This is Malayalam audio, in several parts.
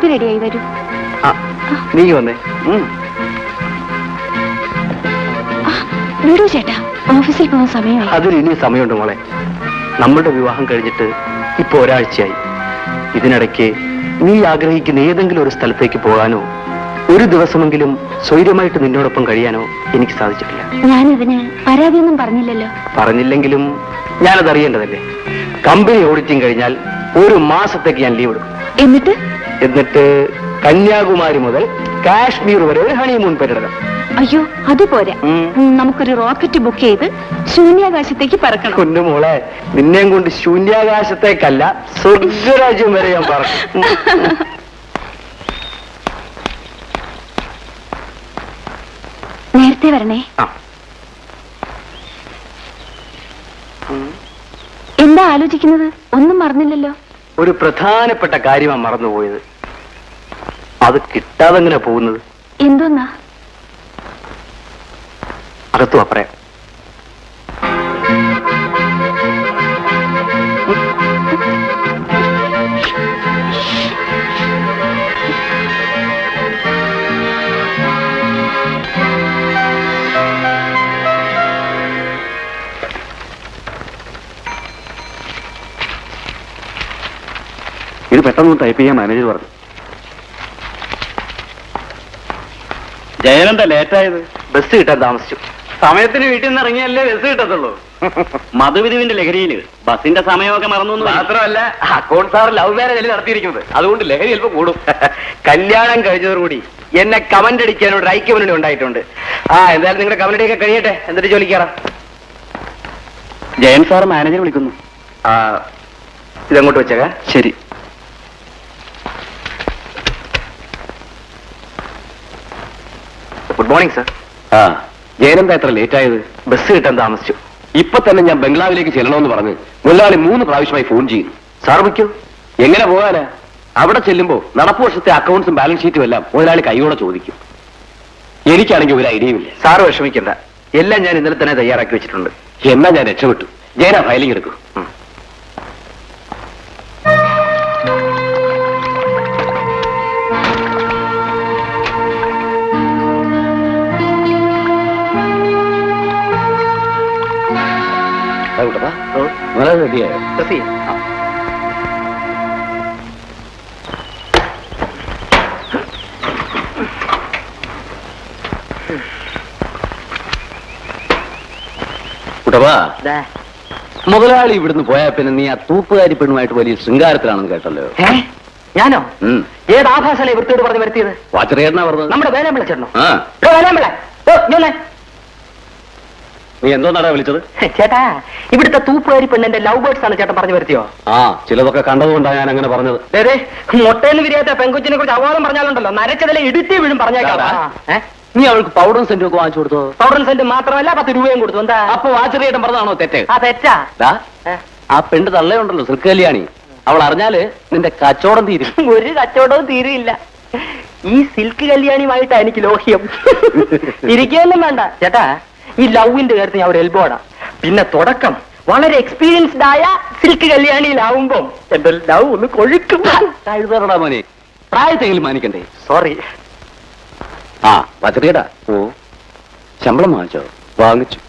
കാപ്പി റെഡിയായി വരൂ. നീ വന്നേ. വിടൂ ചേട്ടാ, ഓഫീസിൽ പോകുന്ന സമയമായി. അതിന് ഇനി സമയമുണ്ട് മോളെ. നമ്മളുടെ വിവാഹം കഴിഞ്ഞിട്ട് ഇപ്പൊ ഒരാഴ്ചയായി. ഇതിനിടയ്ക്ക് നീ ആഗ്രഹിക്കുന്ന ഏതെങ്കിലും ഒരു സ്ഥലത്തേക്ക് പോകാനോ ഒരു ദിവസമെങ്കിലും സ്വൈര്യമായിട്ട് നിന്നോടൊപ്പം കഴിയാനോ എനിക്ക് സാധിച്ചിട്ടില്ല. ഞാനിതിന് പരാതിയൊന്നും പറഞ്ഞില്ലല്ലോ. പറഞ്ഞില്ലെങ്കിലും ഞാനത് അറിയേണ്ടതല്ലേ. കമ്പനി ഓഡിറ്റിംഗ് കഴിഞ്ഞാൽ ഒരു മാസത്തേക്ക് ഞാൻ ലീവ് എടുക്കും. എന്നിട്ട് കന്യാകുമാരി മുതൽ കാശ്മീർ വരെ ഒരു ഹണിമൂൺ പര്യടനം. അയ്യോ, അതുപോരാ. നമുക്കൊരു റോക്കറ്റ് ബുക്ക് ചെയ്ത് ശൂന്യാകാശത്തേക്ക് പറക്കണം. കുഞ്ഞുമോളെ, നിന്നെയും കൊണ്ട് ശൂന്യാകാശത്തേക്കല്ല, സ്വർഗരാജ്യം വരെ ഞാൻ പറക്കും. നേരത്തെ വരണേ. എന്താ ആലോചിക്കുന്നത്? ഒന്നും മറന്നില്ലല്ലോ. ഒരു പ്രധാനപ്പെട്ട കാര്യമാണ് മറന്നുപോയത്. അത് കിട്ടാതെങ്ങനെ പോകുന്നത്? എന്തോന്നാ? അകത്തു പറയാം. ഇത് പെട്ടെന്ന് ടൈപ്പ് ചെയ്യാൻ മാനേജർ പറഞ്ഞു. ജയനെന്താ ലേറ്റായത്? ബസ് കിട്ടാൻ താമസിച്ചു. സമയത്തിന് വീട്ടിൽ നിന്ന് ഇറങ്ങിയല്ലേ ബസ് കിട്ടത്തുള്ളൂ. മധുവിധുവിന്റെ ലഹരിയില് ബസിന്റെ സമയമൊക്കെ മറന്നു. മാത്രമല്ല, അക്കൗണ്ട് സാർ ലവ് മാരേജ് നടത്തിയിരിക്കുന്നത്. അതുകൊണ്ട് ലഹരി ചിലപ്പോൾ കൂടും. കല്യാണം കഴിഞ്ഞതോടുകൂടി എന്നെ കമന്റ് അടിക്കാനോട് ഐക്യമുന്നണി ഉണ്ടായിട്ടുണ്ട്. എന്തായാലും നിങ്ങളുടെ കമന്റ് അടിയൊക്കെ കഴിയട്ടെ, എന്നിട്ട് ജോലിക്ക് കയറാം. ജയൻ സാർ മാനേജർ വിളിക്കുന്നു. ഇതങ്ങോട്ട് വെച്ചേക്കാം. ശരി. Good morning sir. ജയനെന്താ എത്ര ലേറ്റ് ആയത്? ബസ് കിട്ടാൻ താമസിച്ചു. ഇപ്പൊ തന്നെ ഞാൻ ബംഗ്ലാവിലേക്ക് ചെല്ലണമെന്ന് പറഞ്ഞ് മുതലാളി 3 പ്രാവശ്യമായി ഫോൺ ചെയ്യും. സാർ വയ്ക്കൂ. എങ്ങനെ പോകാനാ? അവിടെ ചെല്ലുമ്പോ നടപ്പ് വർഷത്തെ അക്കൗണ്ട്സും ബാലൻസ് ഷീറ്റും എല്ലാം മുതലാളി കൈയോടെ ചോദിക്കും. എനിക്കാണെങ്കിൽ ഒരു ഐഡിയയും ഇല്ല. സാറ് വിഷമിക്കണ്ട, എല്ലാം ഞാൻ ഇന്നലെ തന്നെ തയ്യാറാക്കി വെച്ചിട്ടുണ്ട്. എന്നാ ഞാൻ രക്ഷപ്പെട്ടു. ജയന ഫയലിംഗ് എടുക്കൂ. റെഡിയായോ? കുട്ടപ്പാ, മുതലാളി ഇവിടുന്ന് പോയാ പിന്നെ നീ ആ തൂപ്പുകാരി പെണ്ണുമായിട്ട് വലിയ ശൃംഗാരത്തിലാണെന്ന് കേട്ടല്ലോ. ഞാനോ? ഏത് ആഭാസല്ലേ വൃത്തിയോട് പറഞ്ഞു വരുത്തിയത്? വാച്ചറിയേട്ടനാ പറഞ്ഞത്. നമ്മുടെ വേലാൻ വിളിച്ചോ? നീ എന്തോ നടാ വിളിച്ചത്? ചേട്ടാ, ഇവിടുത്തെ തൂപ്പുകാരി പെണ്ണിന്റെ ലവ് ബേർഡ്സ് ആണ് ചേട്ടൻ പറഞ്ഞു വരുത്തിയോ? ചിലതൊക്കെ കണ്ടതുകൊണ്ടാണ് ഞാൻ അങ്ങനെ പറഞ്ഞത്. മൊട്ടയിൽ വിരിയാത്ത പെങ്കുച്ചിനെ കുറിച്ച് അവാദം പറഞ്ഞാലുണ്ടല്ലോ, നരച്ചതിലെ ഇടുത്തി വീഴും പറഞ്ഞേക്കാം. നീ അവൾക്ക് പൗഡറും സെന്റും ഒക്കെ വാങ്ങിച്ചു കൊടുത്തോ? പൗഡറും സെന്റ് മാത്രമല്ല 10 രൂപയും കൊടുത്തു. എന്താ അപ്പൊ വാച്ചറിയേട്ടൻ പറഞ്ഞതാണോ തെറ്റ്? തെറ്റാ. ആ പെണ്ണ് തള്ളയുണ്ടല്ലോ, സിൽക്ക് കല്യാണി, അവൾ അറിഞ്ഞാല് നിന്റെ കച്ചവടം തീരും. ഒരു കച്ചവടവും തീരില്ല. ഈ സിൽക്ക് കല്യാണിയുമായിട്ടാ എനിക്ക് ലോഹ്യം. ഇരിക്കുകയൊന്നും വേണ്ട ചേട്ടാ. ഈ ലവിന്റെ കാര്യത്തിൽ ഞാൻ ഒരു എൽബോടാ. പിന്നെ തുടക്കം വളരെ എക്സ്പീരിയൻസ്ഡ് ആയ സിൽക്ക് കല്യാണിയിലാവുമ്പം എന്റെ ലവ് ഒന്ന് കൊഴുക്കും. കഴുതറടാ മോനെ, പ്രായത്തെങ്കിലും മാനിക്കണ്ടേ? സോറി. വച്ചറിയടാ. ശമ്പളം വാങ്ങിച്ചോ? വാങ്ങിച്ചു.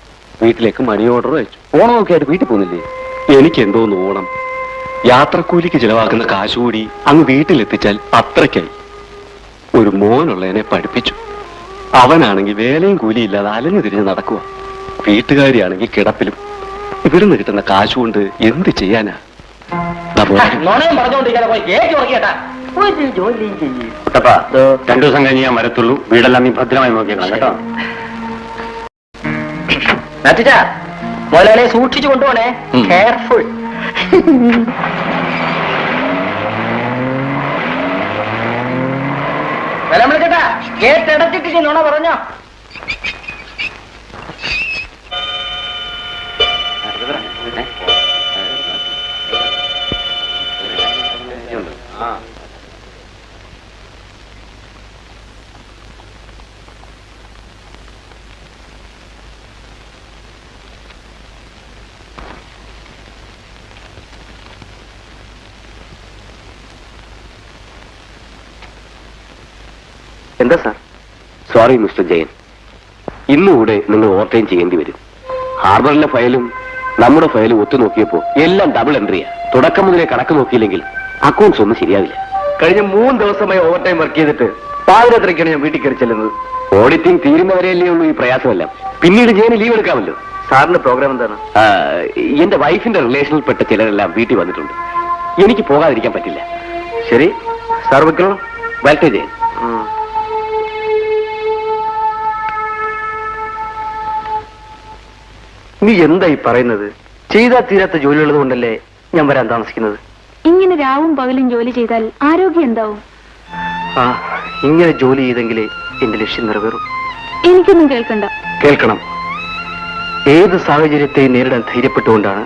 വീട്ടിലേക്ക് മണി ഓർഡർ വെച്ചു. ഓണമൊക്കെ ആയിട്ട് വീട്ടിൽ പോകുന്നില്ലേ? എനിക്ക് എന്തോന്ന് ഓണം. യാത്രക്കൂലിക്ക് ചിലവാക്കുന്ന കാശ് കൂടി അങ്ങ് വീട്ടിലെത്തിച്ചാൽ അത്രയ്ക്കായി. ഒരു മോനുള്ളതിനെ പഠിപ്പിച്ചു. അവനാണെങ്കിൽ വേലയും കൂലിയില്ലാതെ അലഞ്ഞു തിരിഞ്ഞ് നടക്കുക. വീട്ടുകാരിയാണെങ്കിൽ കിടപ്പിലും. ഇവിടുന്ന് കിട്ടുന്ന കാശ് കൊണ്ട് എന്ത് ചെയ്യാനാ? കുട്ടപ്പാ, 2 ദിവസം കഴിഞ്ഞ് ഞാൻ വരത്തുള്ളൂ. വീടെല്ലാം നീ ഭദ്രമായി നോക്കിയേക്കണം കേട്ടോ. മോനെ സൂക്ഷിച്ചു കൊണ്ടുപോണേ. കെയർഫുൾ. ചേട്ടാ, കേട്ടടച്ചിട്ട് നോണ പറഞ്ഞോ? എന്താ സാർ? സോറി മിസ്റ്റർ ജയൻ, ഇന്നുകൂടെ നിങ്ങൾ ഓവർ ടൈം ചെയ്യേണ്ടി വരും. ഹാർബറിലെ ഫയലും നമ്മുടെ ഫയലും ഒത്തു നോക്കിയപ്പോ എല്ലാം ഡബിൾ എൻട്രിയാ. തുടക്കം മുതലേ കണക്ക് നോക്കിയില്ലെങ്കിൽ അക്കൗണ്ട്സ് ഒന്നും ശരിയാവില്ല. കഴിഞ്ഞ 3 ദിവസമായി ഓവർ ടൈം വർക്ക് ചെയ്തിട്ട് പാതിരാത്രിക്കാണ് ഞാൻ വീട്ടിൽ കയറി ചെല്ലുന്നത്. ഓഡിറ്റിംഗ് തീരുന്നവരെയല്ലേ ഉള്ളൂ ഈ പ്രയാസമെല്ലാം. പിന്നീട് ജയന് ലീവ് എടുക്കാമല്ലോ. സാറിന്റെ പ്രോഗ്രാം എന്താണ്? എന്റെ വൈഫിന്റെ റിലേഷനിൽപ്പെട്ട ചിലരെല്ലാം വീട്ടിൽ വന്നിട്ടുണ്ട്. എനിക്ക് പോകാതിരിക്കാൻ പറ്റില്ല. ശരി സാർ, വെക്കണം. വരട്ടെ ജയൻ. നീ എന്തായി പറയുന്നത്? ചെയ്താൽ തീരാത്ത ജോലിയുള്ളത് കൊണ്ടല്ലേ ഞാൻ വരാൻ താമസിക്കുന്നത്. ഇങ്ങനെ രാവും പകലും ജോലി ചെയ്താൽ ആരോഗ്യം എന്താവും? ആ, ഇങ്ങനെ ജോലി ചെയ്തെങ്കിലേ എന്റെ ലക്ഷ്യം നിറവേറും. എനിക്കൊന്നും കേൾക്കണ്ട. കേൾക്കണം. ഏത് സാഹചര്യത്തെയും നേരിടാൻ ധൈര്യപ്പെട്ടുകൊണ്ടാണ്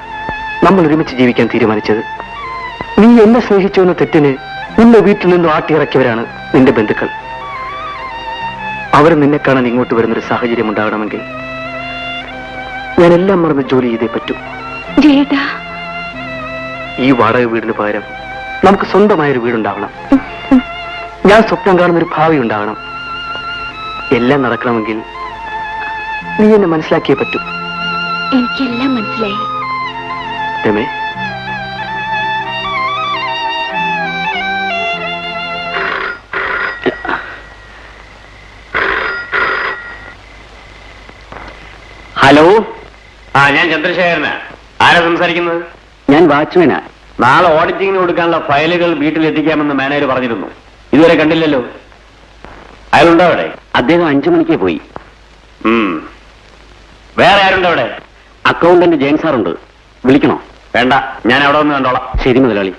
നമ്മൾ ഒരുമിച്ച് ജീവിക്കാൻ തീരുമാനിച്ചത്. നീ എന്നെ സ്നേഹിച്ചു എന്ന തെറ്റിന് നിന്റെ വീട്ടിൽ നിന്നും ആട്ടിയിറക്കിയവരാണ് നിന്റെ ബന്ധുക്കൾ. അവർ നിന്നെ കാണാൻ ഇങ്ങോട്ട് വരുന്നൊരു സാഹചര്യം ഉണ്ടാകണമെങ്കിൽ ഞാനെല്ലാം മറന്ന് ജോലി ചെയ്തേ പറ്റൂ. ജയേട്ടാ, ഈ വാടക വീടിന് പകരം നമുക്ക് സ്വന്തമായൊരു വീടുണ്ടാവണം. ഞാൻ സ്വപ്നം കാണുന്നൊരു ഭാവി ഉണ്ടാകണം. എല്ലാം നടക്കണമെങ്കിൽ നീ എന്നെ മനസ്സിലാക്കിയേ പറ്റൂ. എനിക്കെല്ലാം മനസ്സിലായി. രമേ, ഹലോ. ഞാൻ ചന്ദ്രശേഖരനാ. ആരാ സംസാരിക്കുന്നത്? ഞാൻ വാച്ച്മാനാ. നാളെ ഓഡിറ്റിങ്ങിന് കൊടുക്കാനുള്ള ഫയലുകൾ വീട്ടിൽ എത്തിക്കാമെന്ന് മാനേജർ പറഞ്ഞിരുന്നു. ഇതുവരെ കണ്ടില്ലല്ലോ. അയാളുണ്ടോ അവിടെ? അദ്ദേഹം 5 മണിക്ക് പോയി. വേറെ ആരുണ്ടോ അവിടെ? അക്കൗണ്ടന്റ് ജയൻ സാറുണ്ട്. വിളിക്കണോ? വേണ്ട, ഞാൻ അവിടെ ഒന്ന് കണ്ടോളാം. ശരി മുതലാളി.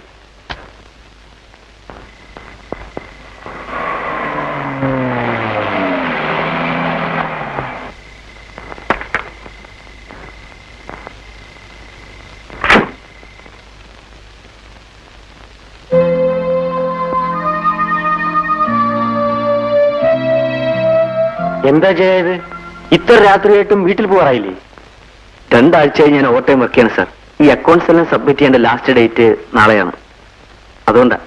എന്താ ചെയ്യത്? ഇത്ര രാത്രിയായിട്ടും വീട്ടിൽ പോകാറായില്ലേ? 2 ആഴ്ചയായി ഞാൻ ഓവർ ടൈം വർക്ക് ചെയ്യണം സാർ. ഈ അക്കൗണ്ട്സ് എല്ലാം സബ്മിറ്റ് ചെയ്യേണ്ട ലാസ്റ്റ് ഡേറ്റ് നാളെയാണ്. അതുകൊണ്ടാ.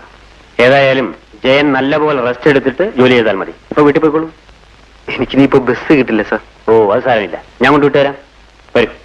ഏതായാലും ജയൻ നല്ലപോലെ റെസ്റ്റ് എടുത്തിട്ട് ജോലി ചെയ്താൽ മതി. ഇപ്പൊ വീട്ടിൽ പോയിക്കോളൂ. എനിക്കിനിയിപ്പോ ബസ് കിട്ടില്ല സാർ. ഓ, അത് സാരമില്ല, ഞാൻ കൊണ്ടുവിട്ടുതരാം. വരും.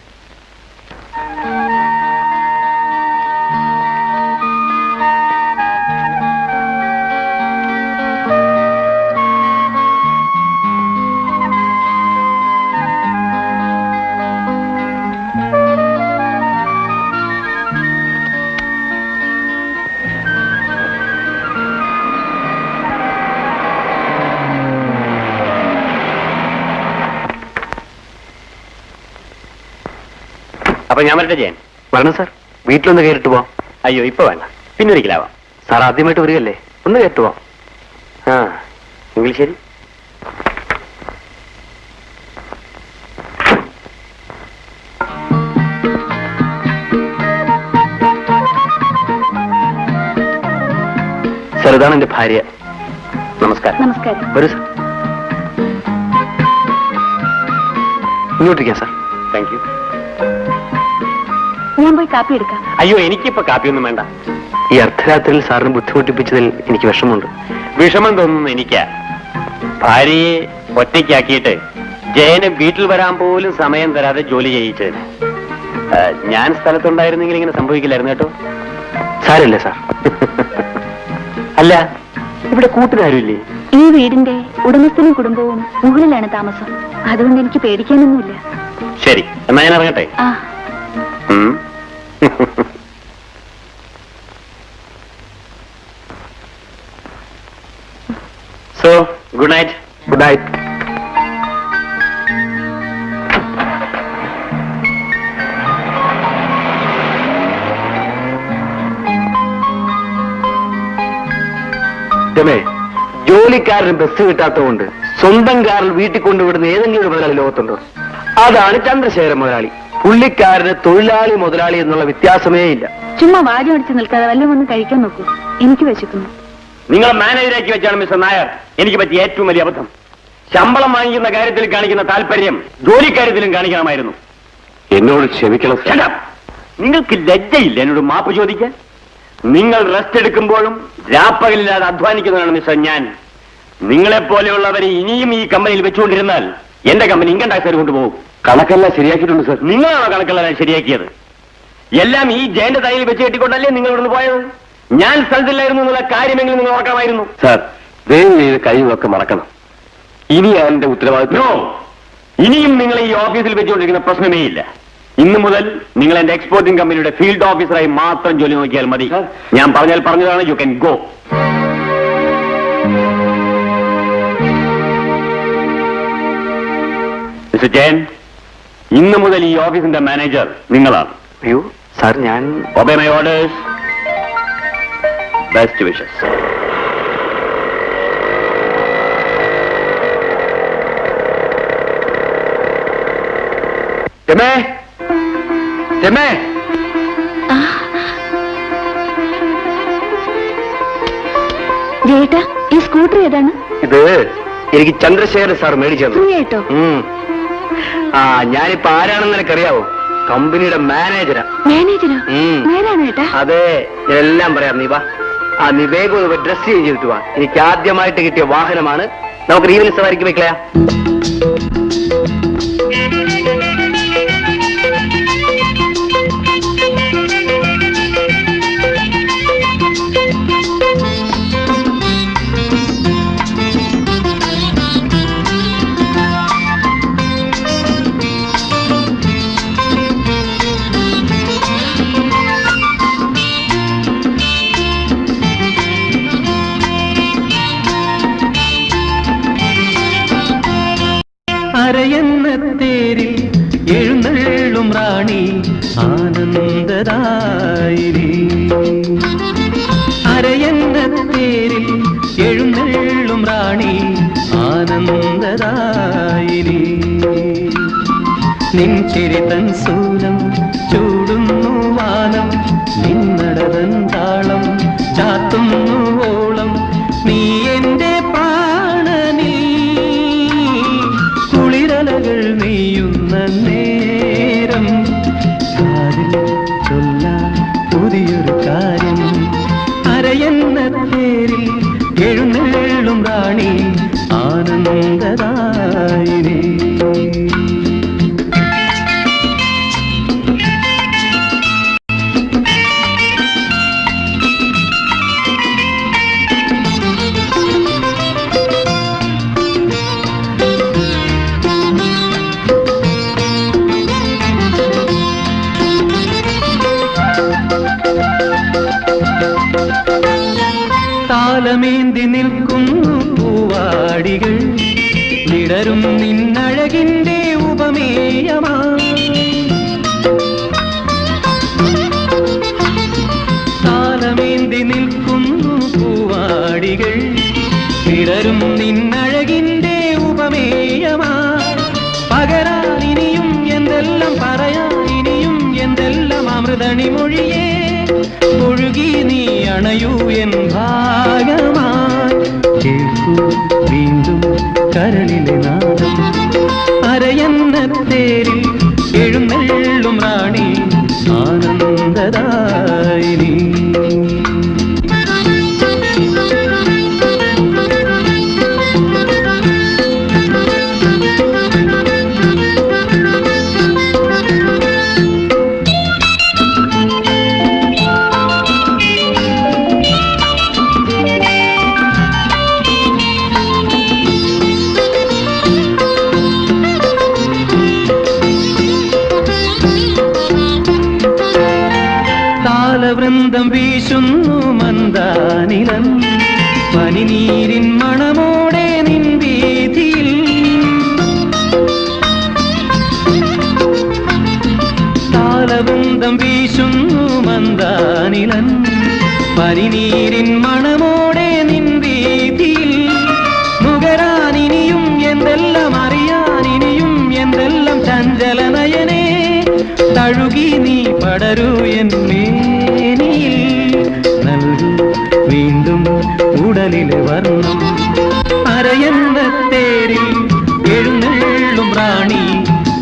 അപ്പൊ ഞാൻ വരട്ടെ ജയൻ? വരണം സാർ. വീട്ടിലൊന്ന് കയറിട്ട് പോവാം. അയ്യോ, ഇപ്പൊ വേണ്ട, പിന്നൊരിക്കലാവാം. സാർ ആദ്യമായിട്ട് വരികയല്ലേ, ഒന്ന് കയറിട്ട് പോവാം. എങ്കിൽ ശരി. സാർ, ഇതാണ് എന്റെ ഭാര്യ. നമസ്കാരം. നമസ്കാരം. വരൂ സാർ. ഇങ്ങോട്ടിരിക്കാം സാർ. Thank you. ഞാൻ പോയി കാപ്പി എടുക്കാം. അയ്യോ, എനിക്കിപ്പോ കാപ്പിയൊന്നും വേണ്ട. ഈ അർദ്ധരാത്രിയിൽ സാറിന് ബുദ്ധിമുട്ടിപ്പിച്ചതിൽ എനിക്ക് വിഷമമുണ്ട്. വിഷമം തോന്നുന്നു എനിക്കാ. ഭാര്യയെ ഒറ്റയ്ക്കാക്കിയിട്ട് ജയന് വീട്ടിൽ വരാൻ പോലും സമയം തരാതെ ജോലി ചെയ്യിച്ചതിന്. ഞാൻ സ്ഥലത്തുണ്ടായിരുന്നെങ്കിൽ ഇങ്ങനെ സംഭവിക്കില്ലായിരുന്നു കേട്ടോ. സാരമില്ല സാർ. അല്ല, ഇവിടെ കൂട്ടുകാരില്ലേ? ഈ വീടിന്റെ ഉടമസ്ഥനും കുടുംബവും മുകളിലാണ് താമസം. അതുകൊണ്ട് എനിക്ക് പേടിക്കാനൊന്നുമില്ല. ശരി, എന്നാ ഞാൻ ഇറങ്ങട്ടെ. ആ, so good night. Good night. രമേ, ജോലിക്കാരന് ബസ് കിട്ടാത്തതുകൊണ്ട് സ്വന്തം കാറിൽ വീട്ടിൽ കൊണ്ടുവിടുന്ന ഏതെങ്കിലും ഒരു മുതലാളി ലോകത്തുണ്ടോ? അതാണ് ചന്ദ്രശേഖരൻ മുതലാളി. പുള്ളിക്കാരന് തൊഴിലാളി മുതലാളി എന്നുള്ള വ്യത്യാസമേ ഇല്ല. ചുമ്മാ വാരി അടിച്ച് നിൽക്കാതെ വല്ലതും ഒന്ന് കഴിക്കാൻ നോക്കൂ. എനിക്ക് വിശക്കുന്നു. നിങ്ങൾ മാനേജരാക്കി വെച്ചാണ് മിസ്റ്റർ നായർ എനിക്ക് പറ്റിയ ഏറ്റവും വലിയ അബദ്ധം. ശമ്പളം വാങ്ങിക്കുന്ന കാര്യത്തിൽ കാണിക്കുന്ന താല്പര്യം ജോലിക്കാര്യത്തിലും കാണിക്കണമായിരുന്നു. എന്നോട് ക്ഷമിക്കണം. Shut up. നിങ്ങൾക്ക് ലജ്ജയില്ല എന്നോട് മാപ്പ് ചോദിക്കാൻ? നിങ്ങൾ റെസ്റ്റ് എടുക്കുമ്പോഴും രാപ്പകലില്ലാതെ അധ്വാനിക്കുന്നതാണ് മിസ്റ്റർ ഞാൻ. നിങ്ങളെ പോലെയുള്ളവർ ഇനിയും ഈ കമ്പനിയിൽ വെച്ചുകൊണ്ടിരുന്നാൽ എന്റെ കമ്പനി ഇൻകം ടാക്സ് കൊണ്ടുപോകും. കണക്കെല്ലാം ശരിയാക്കിയിട്ടുണ്ട് സർ. നിങ്ങളാണോ കണക്കെല്ലാം ശരിയാക്കിയത്? എല്ലാം ഈ ജയന്റെ തലയിൽ വെച്ച് കെട്ടിക്കൊണ്ടല്ലേ നിങ്ങൾ ഇവിടുന്ന് പോയത്? ഞാൻ സ്ഥലത്തില്ലായിരുന്നു എന്നുള്ള കാര്യമെങ്കിലും നിങ്ങൾ ഓർക്കാമായിരുന്നു. സാർ, ദയവ് ചെയ്ത് കഴിവൊക്കെ മറക്കണം. ഇനി എന്റെ ഉത്തരവാദിത്വം. നോ, ഇനിയും നിങ്ങൾ ഈ ഓഫീസിൽ വെച്ചുകൊണ്ടിരിക്കുന്ന പ്രശ്നമേ ഇല്ല. ഇന്നു മുതൽ നിങ്ങൾ എന്റെ എക്സ്പോർട്ടിംഗ് കമ്പനിയുടെ ഫീൽഡ് ഓഫീസറായി മാത്രം ജോലി നോക്കിയാൽ മതി. ഞാൻ പറഞ്ഞാൽ പറഞ്ഞതാണ്. You can go. Mister Jayan, ഇന്നു മുതൽ ഈ ഓഫീസിന്റെ മാനേജർ നിങ്ങളാണ്. അയ്യോ സാർ, ഞാൻ obey my orders. Best wishes. രമേ, രമേ, ജയേട്ടാ, ഈ സ്കൂട്ടർ ഏതാണ്? ഇത് എനിക്ക് ചന്ദ്രശേഖരൻ സാർ മേടിച്ചത്. ഫ്രീ ആയിട്ടോ? ഞാനിപ്പോ ആരാണെന്ന് നിനക്കറിയാവോ? കമ്പനിയുടെ മാനേജരാ. മാനേജരോ? നേരാണ് ഏട്ടാ. അതെ, എല്ലാം പറയാം. നീ വാ. നീ വേഗം ഡ്രസ് ചേഞ്ച് ചെയ്തിട്ട് വാ. എനിക്ക് ആദ്യമായിട്ട് കിട്ടിയ വാഹനമാണ്. നമുക്ക് ഈവനിങ് സവാരിക്ക് വെക്കളയാ. അരയന്നത്തേരിൽ എഴുന്നള്ളും റാണി ആനന്ദദായിനി. അരയന്നത്തേരിൽ എഴുന്നള്ളും റാണി ആനന്ദദായിനി. നിൻ ചിരിതൻ സൂനം ചൂടുന്നു വാനം, നിന്നടതൻ താളം ചാത്തുന്നു ഓളം. നീ എന്റെ കുളിരലകൾ നെയ്യുന്ന നേരം, കാതിൽ ചൊല്ലാൻ പുതിയൊരു കാര്യം. അരയന്നത്തേരിൽ എഴുന്നള്ളും റാണി ആനന്ദദായിനി. താലമേന്തി നിൽക്കുന്നു പൂവാടികൾ, വിടരും നിന്നഴകിന്റെ ഉപമേയമാ. താലമേന്തി നിൽക്കുന്നു പൂവാടികൾ, വിടരും നിന്നഴകിന്റെ ഉപമേയമാ. പകരാൻ ഇനിയും എന്തെല്ലാം പറയാൻ, ഇനിയും എന്തെല്ലാം അമൃതണി മൊഴിയേ. ഒഴുകി നീ അണയൂ എൻ ഭാഗമായി, കേൾക്കൂ വീണ്ടും കരളിലെ നാദം. അരയന്നത്തേരിൽ എഴുന്നള്ളും റാണി ആനന്ദദായിനി. വൃന്ദം വീശുന്നു മന്ദാനിലം, പനിനീരിൻ മണമോടെ നിൻ വീതിയിൽ. താലവൃന്ദം വീശുന്നു മന്ദാനിലം, പനിനീരിൻ മണമോടെ നിൻ വീതിയിൽ. നുകരാൻ ഇനിയും എന്തെല്ലാം അറിയാൻ, ഇനിയും എന്തെല്ലാം ചഞ്ചല നയനേ. തഴുകി നീ പടരൂ എൻ മേനിയിൽ, നൽകൂ വീണ്ടും ഉടലിലെ വർണ്ണം. അരയന്നത്തേരിൽ എഴുന്നള്ളും റാണി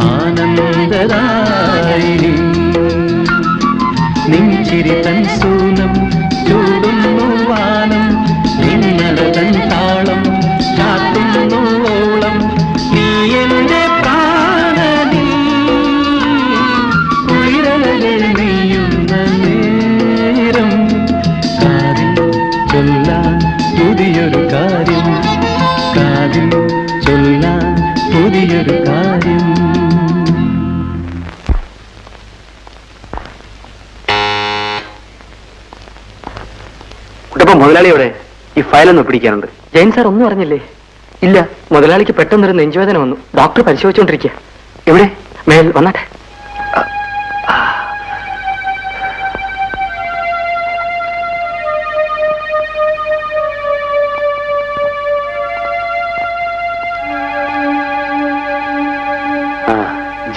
ആനന്ദദായിനി. നിൻചിരി തൻ സൂനം ചൂടുന്നു വാനം, നിന്നടതൻ താളം മുതലാളിയോടെ ഈ ഫയലൊന്ന് പിടിക്കാനുണ്ട്. ജയൻ സാർ ഒന്നും അറിഞ്ഞില്ലേ? ഇല്ല, മുതലാളിക്ക് പെട്ടെന്നൊരു നെഞ്ചുവേദന വന്നു. ഡോക്ടർ പരിശോധിച്ചുകൊണ്ടിരിക്കുക. എവിടെ? മേൽ വന്നാട്ടെ.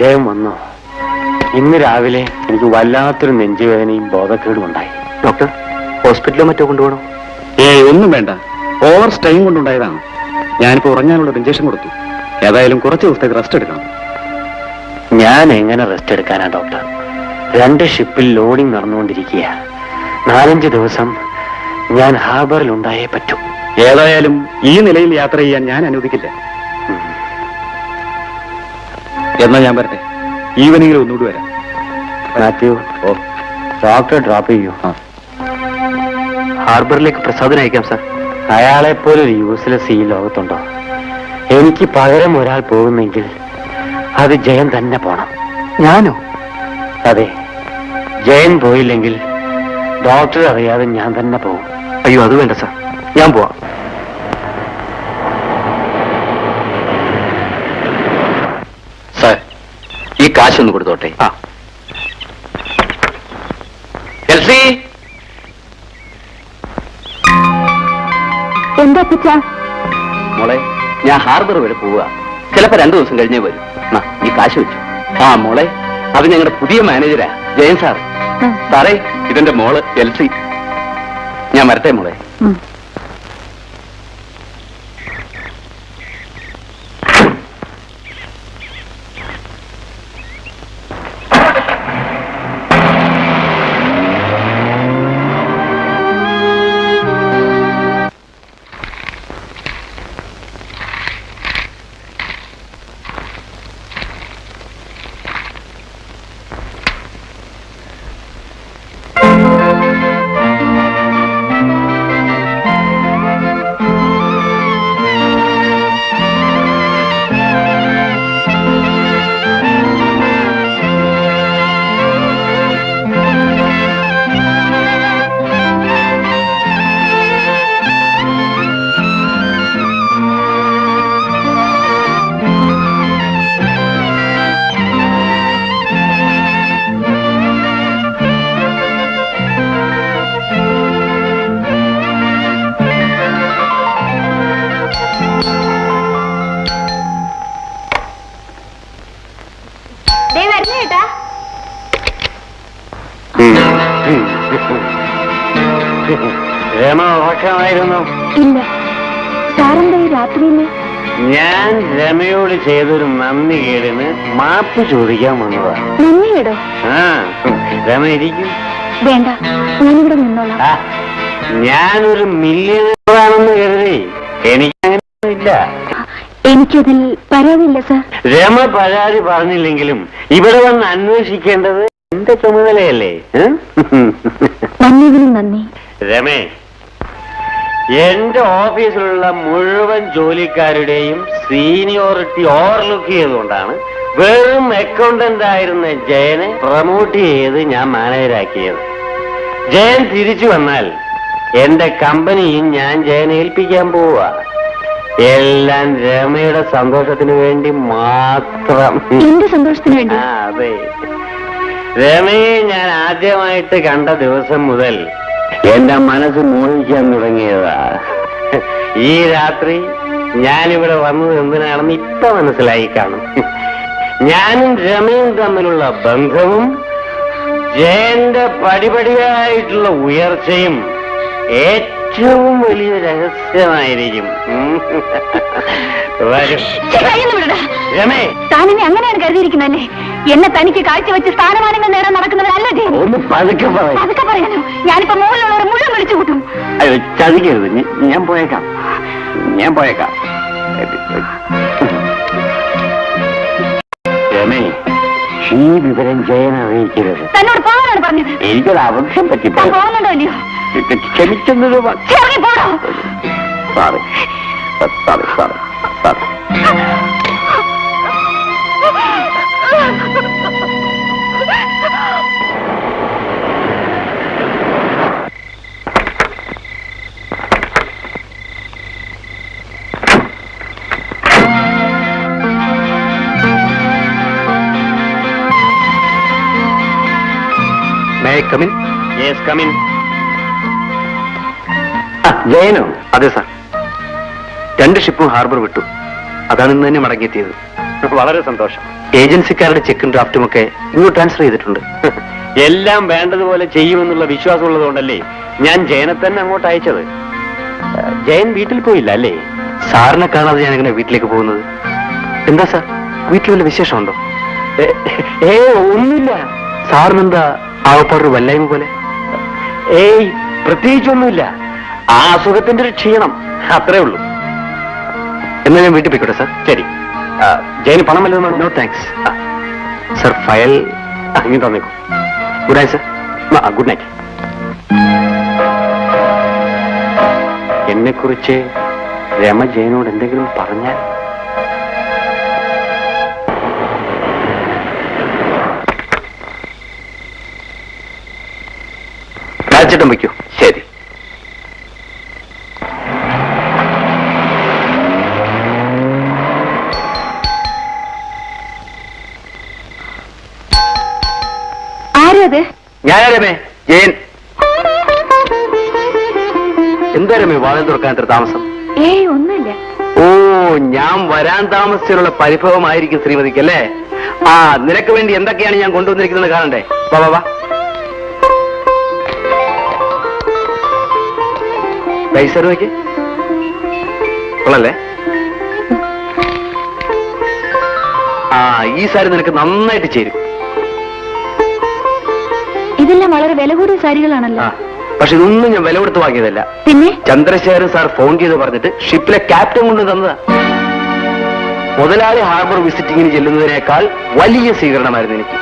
ജയം വന്നോ? ഇന്ന് രാവിലെ എനിക്ക് വല്ലാത്തൊരു നെഞ്ചുവേദനയും ബോധക്കേടും ഉണ്ടായി. ഡോക്ടർ, ഹോസ്പിറ്റലോ മറ്റോ കൊണ്ടുപോകണോ? ഒന്നും വേണ്ട, ഓവർ സ്റ്റൈം കൊണ്ടുണ്ടായതാണ്. ഞാനിപ്പോ ഉറങ്ങാനുള്ള ഇഞ്ചക്ഷൻ കൊടുത്തു. ഏതായാലും കുറച്ച് ദിവസത്തേക്ക് റെസ്റ്റ് എടുക്കണം. ഞാൻ എങ്ങനെ റെസ്റ്റ് എടുക്കാനാ ഡോക്ടർ? 2 ഷിപ്പിൽ ലോഡിംഗ് നടന്നുകൊണ്ടിരിക്കുക. 4-5 ദിവസം ഞാൻ ഹാർബറിൽ ഉണ്ടായേ പറ്റൂ. ഏതായാലും ഈ നിലയിൽ യാത്ര ചെയ്യാൻ ഞാൻ അനുവദിക്കില്ല. എന്നാ ഞാൻ വരട്ടെ, ഈവനിങ്ങിൽ ഒന്നുകൂടി വരാം. മാത്യു, ഡോക്ടർ ഡ്രോപ്പ് ചെയ്യൂ. ഹാർബറിലേക്ക് പ്രസാദന അയക്കാം സാർ. അയാളെപ്പോലൊരു യൂസ്ലെസ് ഈ ലോകത്തുണ്ടോ? എനിക്ക് പകരം ഒരാൾ പോകുന്നെങ്കിൽ അത് ജയൻ തന്നെ പോണം. ഞാനോ? അതെ, ജയൻ പോയില്ലെങ്കിൽ ഡോക്ടർ അറിയാതെ ഞാൻ തന്നെ പോകും. അയ്യോ, അത് വേണ്ട സാർ, ഞാൻ പോവാം. സാർ, ഈ കാശൊന്ന് കൊടുത്തോട്ടെ. എൽസി, എന്താ അപ്പച്ചാ? മോളെ, ഞാൻ ഹാർബർ വരെ പോവുക. ചിലപ്പോ 2 ദിവസം കഴിഞ്ഞേ വരും. ഈ കാശ് വെച്ചു. മോളെ, അത് ഞങ്ങളുടെ പുതിയ മാനേജരാ, ജയൻ സാർ. സാറേ, ഇതെന്റെ മോള് എൽസി. ഞാൻ വരട്ടെ മോളെ. രമ ഉറക്കമായിരുന്നു? ഇല്ല. സാറെന്താ ഈ രാത്രിയില്? ഞാൻ രമയോട് ചെയ്തൊരു നന്ദി കേടിന് മാപ്പ് ചോദിക്കാൻ വന്നതാ. നന്ദിയേടോ? രമ ഇരിക്കും. വേണ്ട, ഞാനിവിടെ നിന്നോളാം. ഞാനൊരു മില്യണറാണെന്ന് കരുതി എനിക്കങ്ങനെ ഇല്ല. എനിക്കതിൽ പരാതിയില്ല സാർ. രമ പരാതി പറഞ്ഞില്ലെങ്കിലും ഇവിടെ വന്ന് അന്വേഷിക്കേണ്ടത് എന്റെ ചുമതലയല്ലേ? നന്ദിയിലും നന്ദി. രമേ, എന്റെ ഓഫീസിലുള്ള മുഴുവൻ ജോലിക്കാരുടെയും സീനിയോറിറ്റി ഓവർലുക്ക് ചെയ്തുകൊണ്ടാണ് വെറും അക്കൗണ്ടന്റ് ആയിരുന്ന ജയനെ പ്രൊമോട്ട് ചെയ്ത് ഞാൻ മാനേജരാക്കിയത്. ജയൻ തിരിച്ചു വന്നാൽ എന്റെ കമ്പനിയും ഞാൻ ജയനെ ഏൽപ്പിക്കാൻ പോവുക. എല്ലാം രമയുടെ സന്തോഷത്തിന് വേണ്ടി മാത്രം. എന്റെ സന്തോഷത്തിന് വേണ്ടി? അതെ. രമയെ ഞാൻ ആദ്യമായിട്ട് കണ്ട ദിവസം മുതൽ എന്റെ മനസ്സ് മോഹിക്കാൻ തുടങ്ങിയതാ. ഈ രാത്രി ഞാനിവിടെ വന്നത് എന്തിനാണെന്ന് ഇപ്പൊ മനസ്സിലായി കാണും. ഞാനും രമയും തമ്മിലുള്ള ബന്ധവും ജയന്റെ പടിപടിയായിട്ടുള്ള ഉയർച്ചയും ഏറ്റവും വലിയ രഹസ്യമായിരിക്കും. രമേ, താനെന്നെ അങ്ങനെയാണ് കരുതിയിരിക്കുന്നല്ലേ? എന്നെ തനിക്ക് കാഴ്ചവെച്ച് സ്ഥാനമാനങ്ങൾ നേടാൻ നടക്കുന്നവരല്ലേ? ഒന്ന് പതുക്കെ പറയും. അതൊക്കെ പറയാനോ? ഞാനിപ്പോ മുകളിലുള്ളവരെ മുഴുവൻ വിളിച്ചു കൂട്ടും. ചതിക്കരുത്, ഞാൻ പോയേക്കാം. രമേ, ഈ വിവരം ജയൻ അറിയിക്കരുത്. തന്നോട് പോകാനാണ് പറഞ്ഞത്. എനിക്കൊരു അബദ്ധം പറ്റി. പോകുന്നുണ്ടോ ഇല്ലയോ? ക്ഷമിച്ചെന്നത് പോടോ. സോറി. കമിൻ? Yes come in. ജയനോ? അതെ സാർ. 2 ഷിപ്പും ഹാർബർ വിട്ടു. അതാണ് ഇന്ന് തന്നെ മടങ്ങിയെത്തിയത്. വളരെ സന്തോഷം. ഏജൻസിക്കാരുടെ ചെക്കും ഡ്രാഫ്റ്റും ഒക്കെ ഇങ്ങോട്ട് ട്രാൻസ്ഫർ ചെയ്തിട്ടുണ്ട്. എല്ലാം വേണ്ടതുപോലെ ചെയ്യുമെന്നുള്ള വിശ്വാസം ഉള്ളതുകൊണ്ടല്ലേ ഞാൻ ജയനെ തന്നെ അങ്ങോട്ട് അയച്ചത്. ജയൻ വീട്ടിൽ പോയില്ല അല്ലേ? സാറിനെ കാണാതെ ഞാൻ എങ്ങനെ വീട്ടിലേക്ക് പോകുന്നത്? എന്താ സാർ, വീട്ടിൽ വല്ല വിശേഷമുണ്ടോ? ഒന്നുമില്ല. സാറിനെന്താ ആവപ്പാടൊരു വല്ലായ്മ പോലെ? ഏയ് പ്രത്യേകിച്ചൊന്നുമില്ല. ആ അസുഖത്തിന്റെ ഒരു ക്ഷീണം, അത്രേ ഉള്ളൂ. എന്നാ ഞാൻ വീട്ടിൽ പോയിക്കോട്ടെ സാർ. ശരി. ജയന് പണം വല്ലതും വേണോ? No thanks. സാർ ഫയൽ ഇങ്ങനെ തന്നേക്കും. Good night sir. Good night. എന്നെക്കുറിച്ച് രമ ജയനോട് എന്തെങ്കിലും പറഞ്ഞാൽ? രാജേട്ടൻ വയ്ക്കൂ. ശരി. ആരത്? ഞാനാ രമേ, ജയൻ. എന്താ രമേ വാതിൽ തുറക്കാൻ ഇത്ര താമസം? ഏയ് ഒന്നുമില്ല. ഓ, ഞാൻ വരാൻ താമസിച്ചുള്ള പരിഭവമായിരിക്കും ശ്രീമതിക്ക് അല്ലേ? ആ, നിനക്ക് വേണ്ടി എന്തൊക്കെയാണ് ഞാൻ കൊണ്ടുവന്നിരിക്കുന്നത് കാണണ്ടേ? വാ വാ വാ. പൈസ നോക്കി കൊള്ളല്ലേ? ആ, ഈ സാരി നിനക്ക് നന്നായിട്ട് ചേരും. ഇതെല്ലാം വളരെ വില കൂടിയ സാരികളാണല്ലോ. ആ, പക്ഷെ ഇതൊന്നും ഞാൻ വില കൊടുത്ത് വാങ്ങിയതല്ല. പിന്നെ ചന്ദ്രശേഖരൻ സാർ ഫോൺ ചെയ്ത് പറഞ്ഞിട്ട് ഷിപ്പിലെ ക്യാപ്റ്റൻ കൊണ്ട് തന്നതാ. മുതലാളി ഹാർബർ വിസിറ്റിങ്ങിന് ചെല്ലുന്നതിനേക്കാൾ വലിയ സ്വീകരണമായിരുന്നു എനിക്ക്.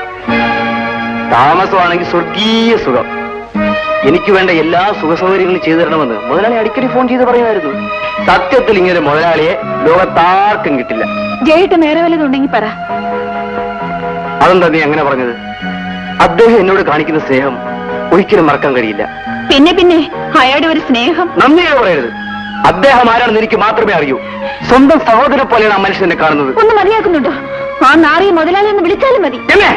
താമസമാണെങ്കിൽ സ്വർഗീയ സുഖം. എനിക്ക് വേണ്ട എല്ലാ സുഖസൗകര്യങ്ങളും ചെയ്തു തരണമെന്ന് മുതലാളി അടിക്കടി ഫോൺ ചെയ്ത് പറയുമായിരുന്നു. സത്യത്തിൽ ഇങ്ങനെ മുതലാളിയെ ലോകത്താർക്കും കിട്ടില്ല. ജയേട്ട് നേരെ വല്ലതുണ്ടെങ്കിൽ പറ. അതെന്താ നീ അങ്ങനെ പറഞ്ഞത്? അദ്ദേഹം എന്നോട് കാണിക്കുന്ന സ്നേഹം ഒരിക്കലും മറക്കാൻ കഴിയില്ല. പിന്നെ പിന്നെ അയാളുടെ ഒരു സ്നേഹം. നന്ദിയെ പറയരുത്. അദ്ദേഹം ആരാണെന്ന് എനിക്ക് മാത്രമേ അറിയൂ. സ്വന്തം സഹോദരനെ പോലെയാണ് ആ മനുഷ്യനെ കാണുന്നത്. ഒന്ന് മതിയാക്കുന്നുണ്ടോ? ആ നാറിയ മുതലാളി എന്ന് വിളിച്ചാലും മതി. എന്നെ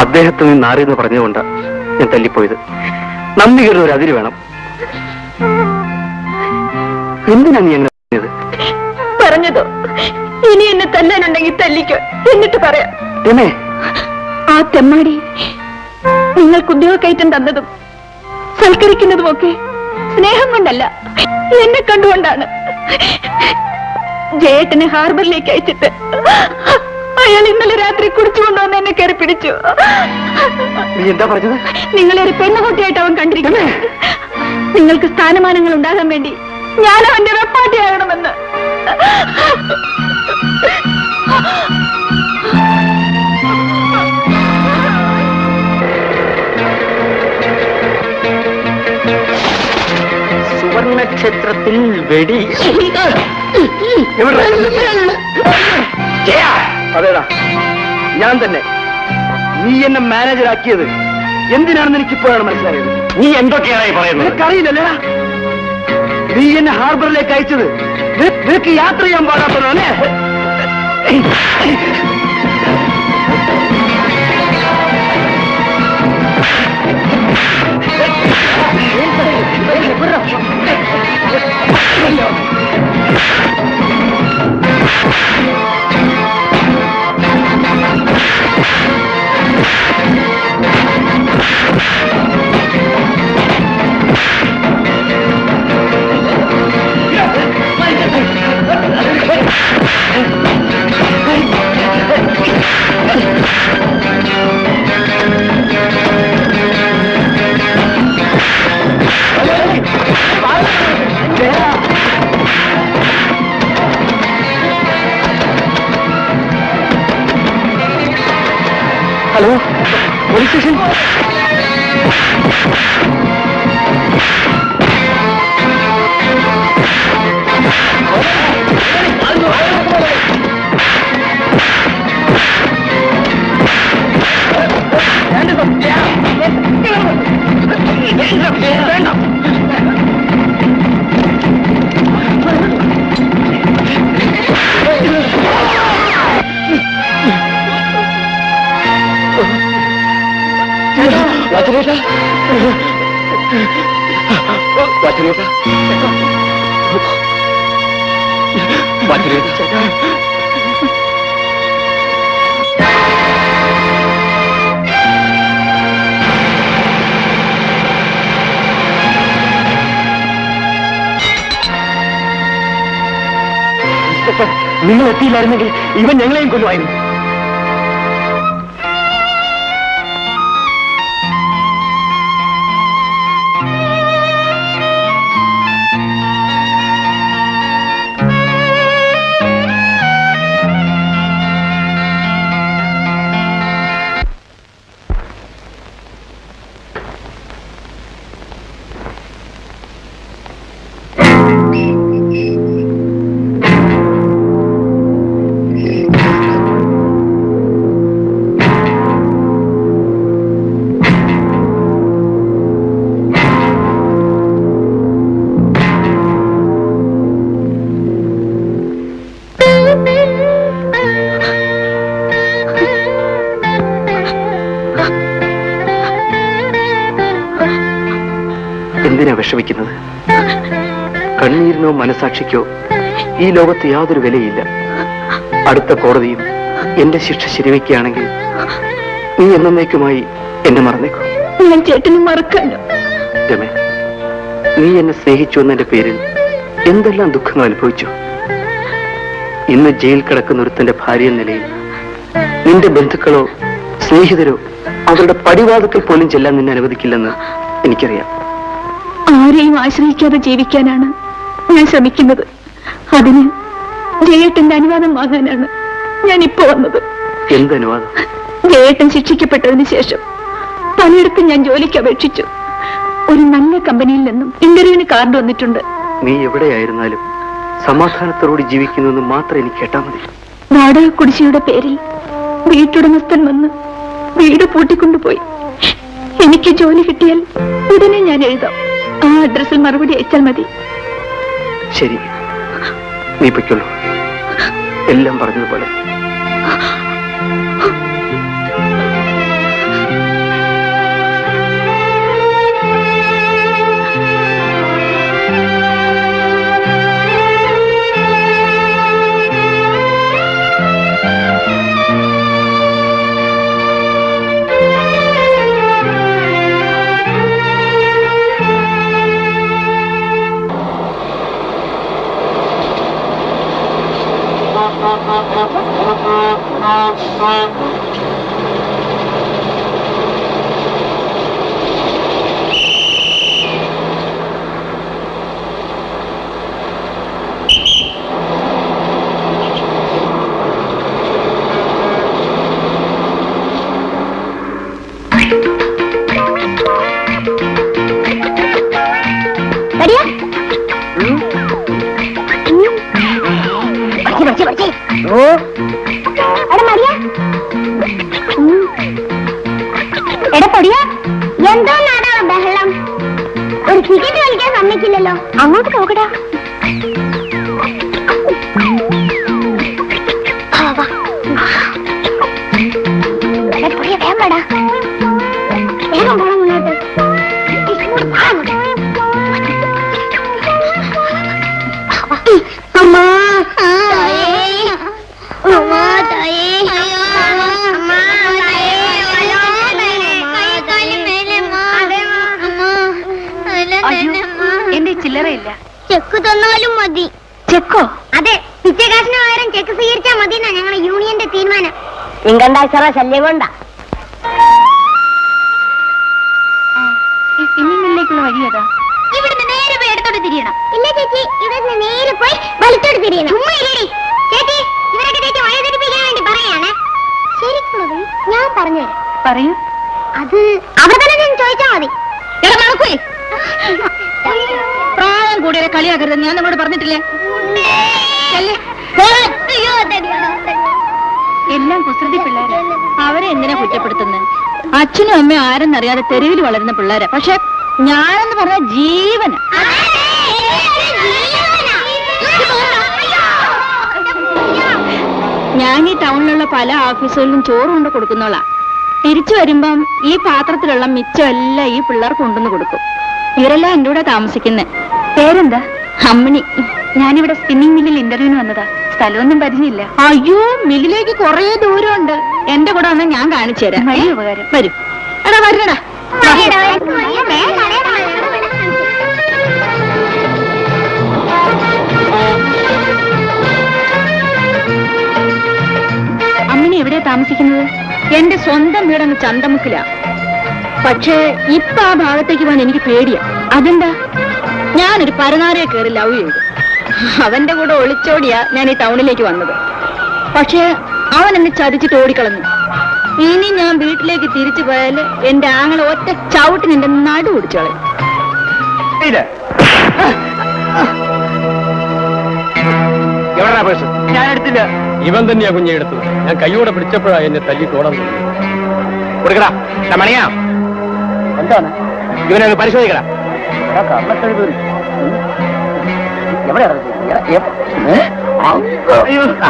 അദ്ദേഹത്തിന് നീ നാറിയെന്ന് പറഞ്ഞുകൊണ്ട് ഞാൻ തല്ലിപ്പോയത്. നന്ദി കരുത ഒരു അതിര് വേണം. എന്തിനാ നീ അങ്ങനെ പറഞ്ഞത്? പറഞ്ഞതോ? ഇനി എന്നെ തല്ലാനുണ്ടെങ്കിൽ തല്ലിക്കോ, എന്നിട്ട് പറയാം. എന്നെ ആ തെമ്മാടി നിങ്ങൾക്ക് ഉദ്യോഗക്കയറ്റം തന്നതും സൽക്കരിക്കുന്നതും ഒക്കെ സ്നേഹം കൊണ്ടല്ല, എന്നെ കണ്ടുകൊണ്ടാണ്. ജയേട്ടനെ ഹാർബറിലേക്ക് അയച്ചിട്ട് അയാൾ ഇന്നലെ രാത്രി കുടിച്ചുകൊണ്ടുവന്ന് എന്നെ കയറി പിടിച്ചു. നീ എന്താ പറഞ്ഞത്? നിങ്ങളൊരു പെണ്ണുകുട്ടിയായിട്ട് അവൻ കണ്ടിരിക്കുന്നു. നിങ്ങൾക്ക് സ്ഥാനമാനങ്ങൾ ഉണ്ടാകാൻ വേണ്ടി ഞാൻ അവന്റെ വെപ്പാട്ടിയാകണമെന്ന്. സുവർണക്ഷേത്രത്തിൽ വെടി. അതേടാ, ഞാൻ തന്നെ. നീ എന്നെ മാനേജറാക്കിയത് എന്തിനാണെന്ന് എനിക്കിപ്പോഴാണ് മനസ്സിലായത്. നീ എന്തൊക്കെയാണ് പറയുന്നത്? നിനക്കറിയില്ലല്ലേടാ? നീ എന്നെ ഹാർബറിലേക്ക് അയച്ചത് നിനക്ക് യാത്ര ചെയ്യാൻ പാടാത്തതാണ്. Hello, police station. വച്ചനേട്ടാ വച്ചനേട്ടാ വച്ചനേട്ടാ നിങ്ങൾ എത്തിയില്ലായിരുന്നെങ്കിൽ ഇവൻ ഞങ്ങളെയും കൊല്ലുമായിരുന്നു. എന്തിനാ വിഷമിക്കുന്നത്? കണ്ണീരിനോ മനസാക്ഷിക്കോ ഈ ലോകത്ത് യാതൊരു വിലയില്ല. അടുത്ത കോടതിയും എന്റെ ശിക്ഷ ശരിവെക്കുകയാണെങ്കിൽ നീ എന്നേക്കുമായി എന്നെ മറന്നേക്കൂ. ഞാൻ ചേട്ടന് മറക്കാനോ? രമേ, നീ എന്നെ സ്നേഹിച്ചു എന്നതിന്റെ പേരിൽ എന്തെല്ലാം ദുഃഖങ്ങൾ അനുഭവിച്ചു. ഇന്ന് ജയിൽ കിടക്കുന്ന ഒരുത്തന്റെ ഭാര്യ എന്ന നിലയിൽ നിന്റെ ബന്ധുക്കളോ സ്നേഹിതരോ അവരുടെ പടിവാദത്തിൽ പോലും ചെല്ലാൻ നിന്നെ അനുവദിക്കില്ലെന്ന് എനിക്കറിയാം. ആരെയും ആശ്രയിക്കാതെ ജീവിക്കാനാണ് ഞാൻ ശ്രമിക്കുന്നത്. അതിന് ജയേട്ടന്റെ അനുവാദം വാങ്ങാനാണ് ഞാൻ ഇപ്പോ വന്നത്. എന്ത് അനുവാദം? ജയേട്ടൻ ശിക്ഷിക്കപ്പെട്ടതിന് ശേഷം പലയിടത്തും ഞാൻ ജോലിക്ക് അപേക്ഷിച്ചു. ഒരു നല്ല കമ്പനിയിൽ നിന്നും ഇന്റർവ്യൂവിന് കാർഡ് വന്നിട്ടുണ്ട്. നീ എവിടെയായിരുന്നാലും സമാധാനത്തോടുകൂടി ജീവിക്കുന്നുവെന്ന് മാത്രം എനിക്ക് കേട്ടാ മതി. വാടക കുടിശ്ശിയുടെ പേരിൽ വീട്ടുടമസ്ഥൻ വന്ന് വീട് പൂട്ടിക്കൊണ്ടുപോയി. എനിക്ക് ജോലി കിട്ടിയാൽ ഉടനെ ഞാൻ എഴുതാം. ആ അഡ്രസ്സിൽ മറുപടി അയച്ചാൽ മതി. ശരി, നീ പൊയ്ക്കൊള്ളൂ. എല്ലാം പറഞ്ഞതുപോലെ. എന്തോ നാടാ ബഹളം? ഒരു ക്രിക്കറ്റ് കളിക്കാൻ സമ്മതിക്കില്ലല്ലോ. അങ്ങോട്ട് നോക്കടാ. വേഗം പോണം മുന്നോട്ട്. അമ്മാ എന്റെ ചില്ലറയില്ല. ചെക്ക് തന്നാലും മതി. ചെക്കോ? അതെ, പിച്ചക്കാശിന് പകരം ചെക്ക് സ്വീകരിച്ചാൽ മതി എന്നാ ഞങ്ങളെ യൂണിയന്റെ തീരുമാനം. ഇൻകം ടാക്സറ ശല്യം കൊണ്ടാ. ഇന്നിലേക്കുള്ള വഴി ഏതാ? ഇവിടുന്ന് നേരെ പോയി ഇടത്തോട്ട് തിരിയണം. ഇല്ല ചേച്ചി, ഇവിടുന്ന് നേരെ പോയി വലത്തോട്ട് തിരിയണം. ചുമ്മാ ഇല്ലേടി ചേച്ചി, ഇവരൊക്കെ ചേച്ചി വഴിതെറ്റിപ്പിക്കാൻ വേണ്ടി പറയാണ്. ശരിക്കുള്ളത് ഞാൻ പറഞ്ഞുതരാം. പറയൂ. അത് അവിടെ തന്നെ ഞാൻ ചോദിച്ചാൽ മതി. പ്രായം കൂടിയ കളിയാക്കരുത്, ഞാൻ നമ്മളോട് പറഞ്ഞിട്ടില്ലേ? എല്ലാം കുസൃതി പിള്ളേരെ. അവരെ എന്തിനാ കുറ്റപ്പെടുത്തുന്നത്? അച്ഛനും അമ്മയും ആരെന്നറിയാതെ തെരുവിൽ വളരുന്ന പിള്ളേരെ. പക്ഷെ ഞാനെന്ന് പറഞ്ഞ ജീവന. ഞാൻ ഈ ടൗണിലുള്ള പല ഓഫീസുകളിലും ചോറ് കൊണ്ട് കൊടുക്കുന്നോളാ. തിരിച്ചു വരുമ്പം ഈ പാത്രത്തിലുള്ള മിച്ചം എല്ലാം ഈ പിള്ളേർക്ക് കൊണ്ടുവന്ന് കൊടുക്കും. ഇവരെല്ലാം എന്റെ കൂടെ താമസിക്കുന്നേ. പേരെന്താ? അമ്മിണി. ഞാനിവിടെ സ്പിന്നിങ് മില്ലിൽ ഇന്റർവ്യൂവിന് വന്നതാ. സ്ഥലമൊന്നും പരിചയമില്ല. അയ്യോ, മില്ലിലേക്ക് കുറേ ദൂരമുണ്ട്. എന്റെ കൂടെ വന്നാൽ ഞാൻ കാണിച്ചു തരാം. വലിയ ഉപകാരം. വരും. എടാ വരണടാ. അമ്മിണി എവിടെയാ താമസിക്കുന്നത്? എന്റെ സ്വന്തം വീടങ്ങ് ചന്തമുക്കിലാ. പക്ഷേ ഇപ്പൊ ആ ഭാഗത്തേക്ക് പോകാൻ എനിക്ക് പേടിയാ. അതെന്താ? ഞാനൊരു പരനാരയെ കയറി ലവ് ചെയ്തു. അവന്റെ കൂടെ ഒളിച്ചോടിയാ ഞാൻ ഈ ടൗണിലേക്ക് വന്നത്. പക്ഷേ അവൻ എന്നെ ചതിച്ചിട്ട് ഓടിക്കളഞ്ഞു. ഇനി ഞാൻ വീട്ടിലേക്ക് തിരിച്ചു പോയാൽ എന്റെ ആങ്ങളെ ഒറ്റ ചവിട്ടിന് എന്റെ നടു ഓടിച്ചു കളയും. ഞാൻ എടുത്തില്ല. ഇവൻ തന്നെയാ കുഞ്ഞെ എടുത്തത്. ഞാൻ കൈയോടെ പിടിച്ചപ്പോഴാ എന്നെ തല്ലി തോടാൻ കൊടുക്കടാ. മണിയാ, എന്താണ് ഇവനെ പരിശോധിക്കടാ.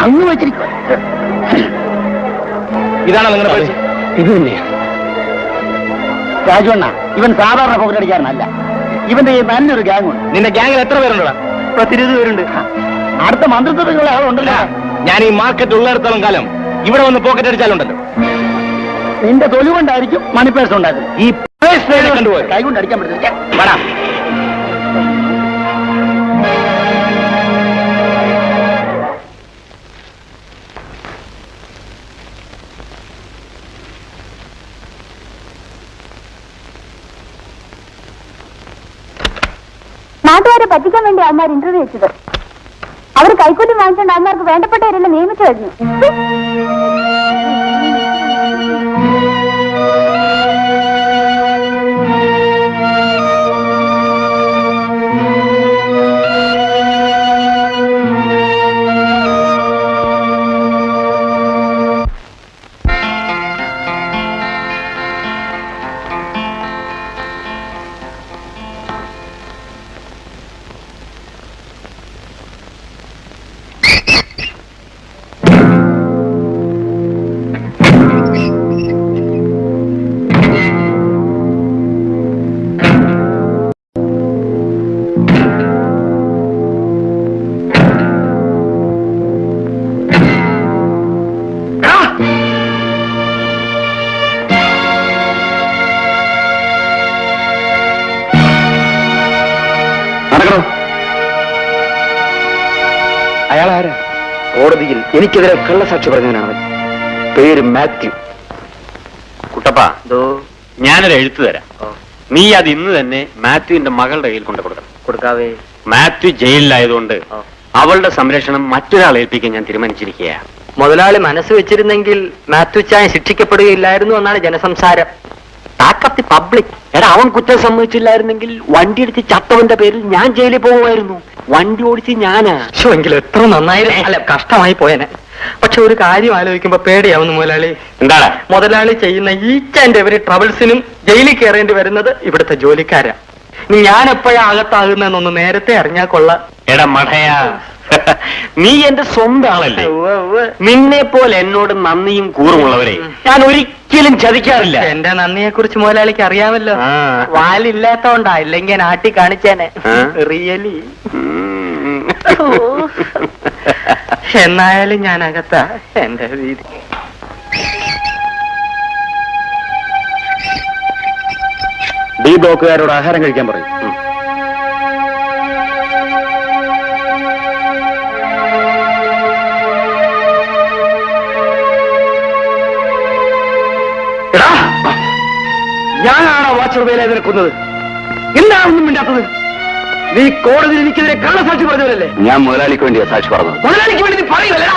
അങ്ങ് വെച്ചിരിക്കും. ഇതാണോ നിങ്ങളുടെ പൈസ? ഇത് തന്നെയാ. രാജുവണ്ണ, ഇവൻ സാധാരണ പോക്കറ്റടിക്കാരനല്ല. ഇവന്റെ ഈ നല്ലൊരു ഗ്യാങ് ഉണ്ട്. നിന്റെ ഗ്യാങ്ങിൽ എത്ര പേരുണ്ടോ? 10-20 പേരുണ്ട്. അടുത്ത മന്ത്രിത്വത്തിലുള്ള ആളുണ്ടല്ലോ. ഞാൻ ഈ മാർക്കറ്റ് ഉള്ളിടത്തോളം കാലം ഇവിടെ വന്ന് പോക്കറ്റ് അടിച്ചാലുണ്ടല്ലോ. നിന്റെ തൊലി കൊണ്ടായിരിക്കും മണി പേഴ്സ് ഉണ്ടാക്കുന്നത്. ഈ പേഴ്സ് കണ്ടുപോയി കൈ കൊണ്ട് അടിക്കാൻ പറ്റില്ല. വേണം. നാട്ടുകാരെ പറ്റിക്കാൻ വേണ്ടി അവന്മാർ ഇന്റർവ്യൂ വെച്ചത്. അവർ കൈക്കൂലി വാങ്ങിച്ചുകൊണ്ട് അവന്മാർക്ക് വേണ്ടപ്പെട്ടവരെല്ലാം നിയമിച്ചു കഴിഞ്ഞു. അയാളാരാ? കോടതിയിൽ എനിക്കെതിരെ കള്ളസാക്ഷി പറഞ്ഞവനാണ്. പേര് മാത്യു. കുട്ടപ്പ, ഞാനൊരു എഴുത്ത് തരാം. നീ അത് ഇന്ന് തന്നെ മാത്യുവിന്റെ മകളുടെ കയ്യിൽ കൊണ്ട് കൊടുക്കണം. കൊടുക്കാവേ. മാത്യു ജയിലിലായതുകൊണ്ട് അവളുടെ സംരക്ഷണം മറ്റൊരാൾ ഏൽപ്പിക്കാൻ ഞാൻ തീരുമാനിച്ചിരിക്കുകയാണ്. മുതലാളി മനസ്സ് വെച്ചിരുന്നെങ്കിൽ മാത്യു ചായ ശിക്ഷിക്കപ്പെടുകയില്ലായിരുന്നു എന്നാണ് ജനസംസാരം. Talk the public. എടാ, അവൻ കുറ്റം സമ്മതിച്ചില്ലായിരുന്നെങ്കിൽ വണ്ടി ഇടിച്ച് ചത്തവന്റെ പേരിൽ ഞാൻ ജയിലിൽ പോകുമായിരുന്നു. വണ്ടി ഓടിച്ച് ഞാനാ. എങ്കിലും എത്ര നന്നായിരുന്നു. അല്ല, കഷ്ടമായി പോയനെ. പക്ഷെ ഒരു കാര്യം ആലോചിക്കുമ്പോ പേടിയാവുന്നു മുതലാളി. എന്താണ്? മുതലാളി ചെയ്യുന്ന ഈച്ച് ആൻഡ് എവരി ട്രബിൾസിനും ജയിലിൽ കയറേണ്ടി വരുന്നത് ഇവിടുത്തെ ജോലിക്കാരാ. ഞാൻ എപ്പോഴാ അകത്താകുന്നതെന്നൊന്ന് നേരത്തെ അറിഞ്ഞാൽ കൊള്ളാം. എടാ മഠയാ, നീ എന്റെ സ്വന്തം ആളല്ലേ. നിന്നെ പോലെ എന്നോട് നന്ദിയും കൂറുമുള്ളവരെ ഞാൻ ഒരിക്കലും ചതിക്കാറില്ല. എന്റെ നന്ദിയെ കുറിച്ച് മുതലാളിക്ക് അറിയാമല്ലോ. ആ. വാലില്ലാത്തോണ്ടാ, ഇല്ലെങ്കിൽ നാട്ടി കാണിച്ചേനെ. റിയലി. എന്നായാലും ഞാൻ അകത്താ. എന്റെ രീതി. ഡി ബ്ലോക്കുകാരോട് ആഹാരം കഴിക്കാൻ പറയും. ഞാനാണോ വാച്ചർ വേല കൊന്നത്? എന്താണെന്നും മിണ്ടാത്തത്? നീ കോടതിയിൽ എനിക്കെതിരെ കള്ളസാക്ഷി പറഞ്ഞവരല്ലേ? ഞാൻ മുതലാളിക്ക് വേണ്ടിയാ സാക്ഷി പറഞ്ഞത്. മുതലാളിക്ക് വേണ്ടി നീ പറയുമല്ലേ?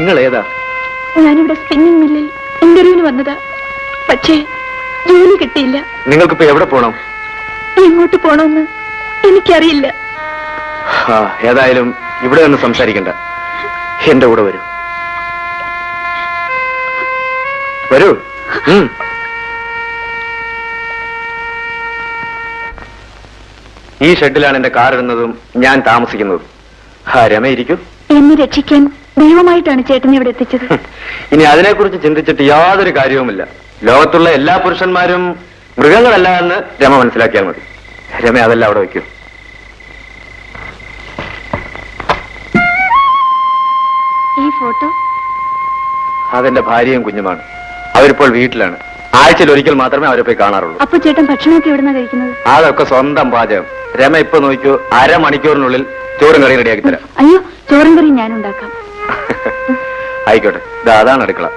നിങ്ങൾ ഏതാ? ഞാനിവിടെ സ്പിന്നിങ് മില്ലിൽ ഇന്റർവ്യൂവിന് വന്നതാ. പക്ഷേ ജോലി കിട്ടിയില്ല. നിങ്ങൾക്കിപ്പോ എവിടെ പോണം? എങ്ങോട്ട് പോണമെന്ന് എനിക്കറിയില്ല. ഏതായാലും ഇവിടെ നിന്ന് സംസാരിക്കണ്ട, എന്റെ കൂടെ വരൂ. വരൂ. ഈ ഷെഡിലാണ് എന്റെ കാർ ഇടുന്നതും ഞാൻ താമസിക്കുന്നതും. രമ ഇരിക്കൂ. എന്നെ രക്ഷിക്കാൻ ദൈവമായിട്ടാണ് ചേട്ടനെ ഇവിടെ എത്തിച്ചത്. ഇനി അതിനെക്കുറിച്ച് ചിന്തിച്ചിട്ട് യാതൊരു കാര്യവുമില്ല. ലോകത്തുള്ള എല്ലാ പുരുഷന്മാരും മൃഗങ്ങളല്ല എന്ന് രമ മനസ്സിലാക്കിയാൽ മതി. രമ അതെല്ലാം അവിടെ വയ്ക്കൂ. ഈ ഫോട്ടോ അതെന്റെ ഭാര്യയും കുഞ്ഞുമാണ്. അവരിപ്പോൾ വീട്ടിലാണ്. ആഴ്ചയിൽ ഒരിക്കൽ മാത്രമേ അവരെ പോയി കാണാറുള്ളൂ. അപ്പൊ ചേട്ടൻ ഭക്ഷണമൊക്കെ എവിടുന്നാ കഴിക്കുന്നത്? അതൊക്കെ സ്വന്തം പാചകം. രമ ഇപ്പൊ നോക്കൂ, 1/2 മണിക്കൂറിനുള്ളിൽ ചോറും കറിയും റെഡിയാക്കി തരാം. അയ്യോ, ചോറും കറിയും ഞാൻ ഉണ്ടാക്കാം. ആയിക്കോട്ടെ, അതാണ് അടുക്കള.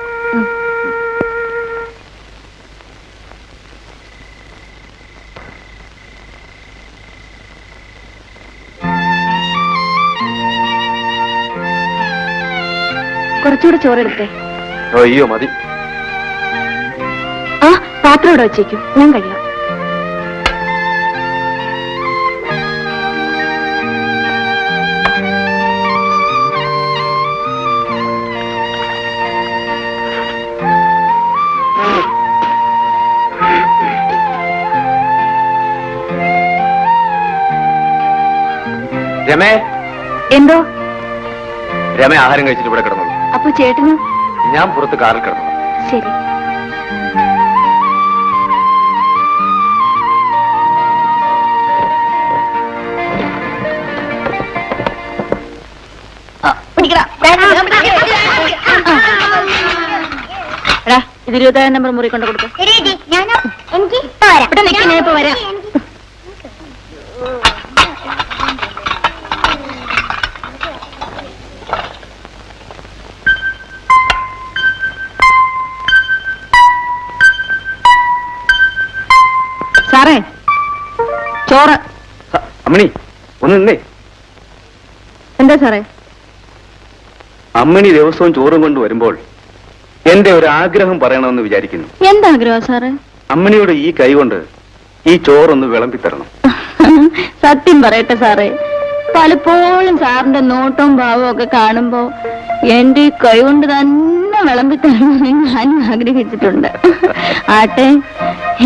കുറച്ചുകൂടെ ചോറെടുത്തേ. അയ്യോ മതി. ആ പാത്രം ഇവിടെ വെച്ചേക്കും, ഞാൻ കഴിയാം. രമേ. എന്തോ? രമ ആഹാരം കഴിച്ചിട്ട് ഇവിടെ കിടന്നുള്ളൂ. അപ്പൊ ചേട്ടനോ? ഞാൻ പുറത്ത് കാറിൽ കിടന്നു. ശരി. ഇത് 20 നമ്പർ മുറി കൊണ്ട് കൊടുക്കും. ഇവിടെ നിൽക്കി, ഞാൻ ഇപ്പൊ വരാം. സാറേ, ചോറ്. അമ്മണി ഒന്ന് നിന്നേ. എന്താ സാറേ? അമ്മണി ദിവസവും ചോറും കൊണ്ട് വരുമ്പോൾ എന്റെ ഒരു ആഗ്രഹം പറയണമെന്ന് വിചാരിക്കുന്നു. എന്താഗ്രഹം സാറേ? അമ്മണിയോട് ഈ കൈ കൊണ്ട് ഈ ചോറൊന്ന് വിളമ്പി തരണം. സത്യം പറയട്ടെ സാറേ, പലപ്പോഴും സാറിന്റെ നോട്ടവും ഭാവവും ഒക്കെ കാണുമ്പോ എന്റെ ഈ കൈ കൊണ്ട് തന്നെ വിളമ്പി തരണമെന്ന് ഞാൻ ആഗ്രഹിച്ചിട്ടുണ്ട്. ആട്ടെ,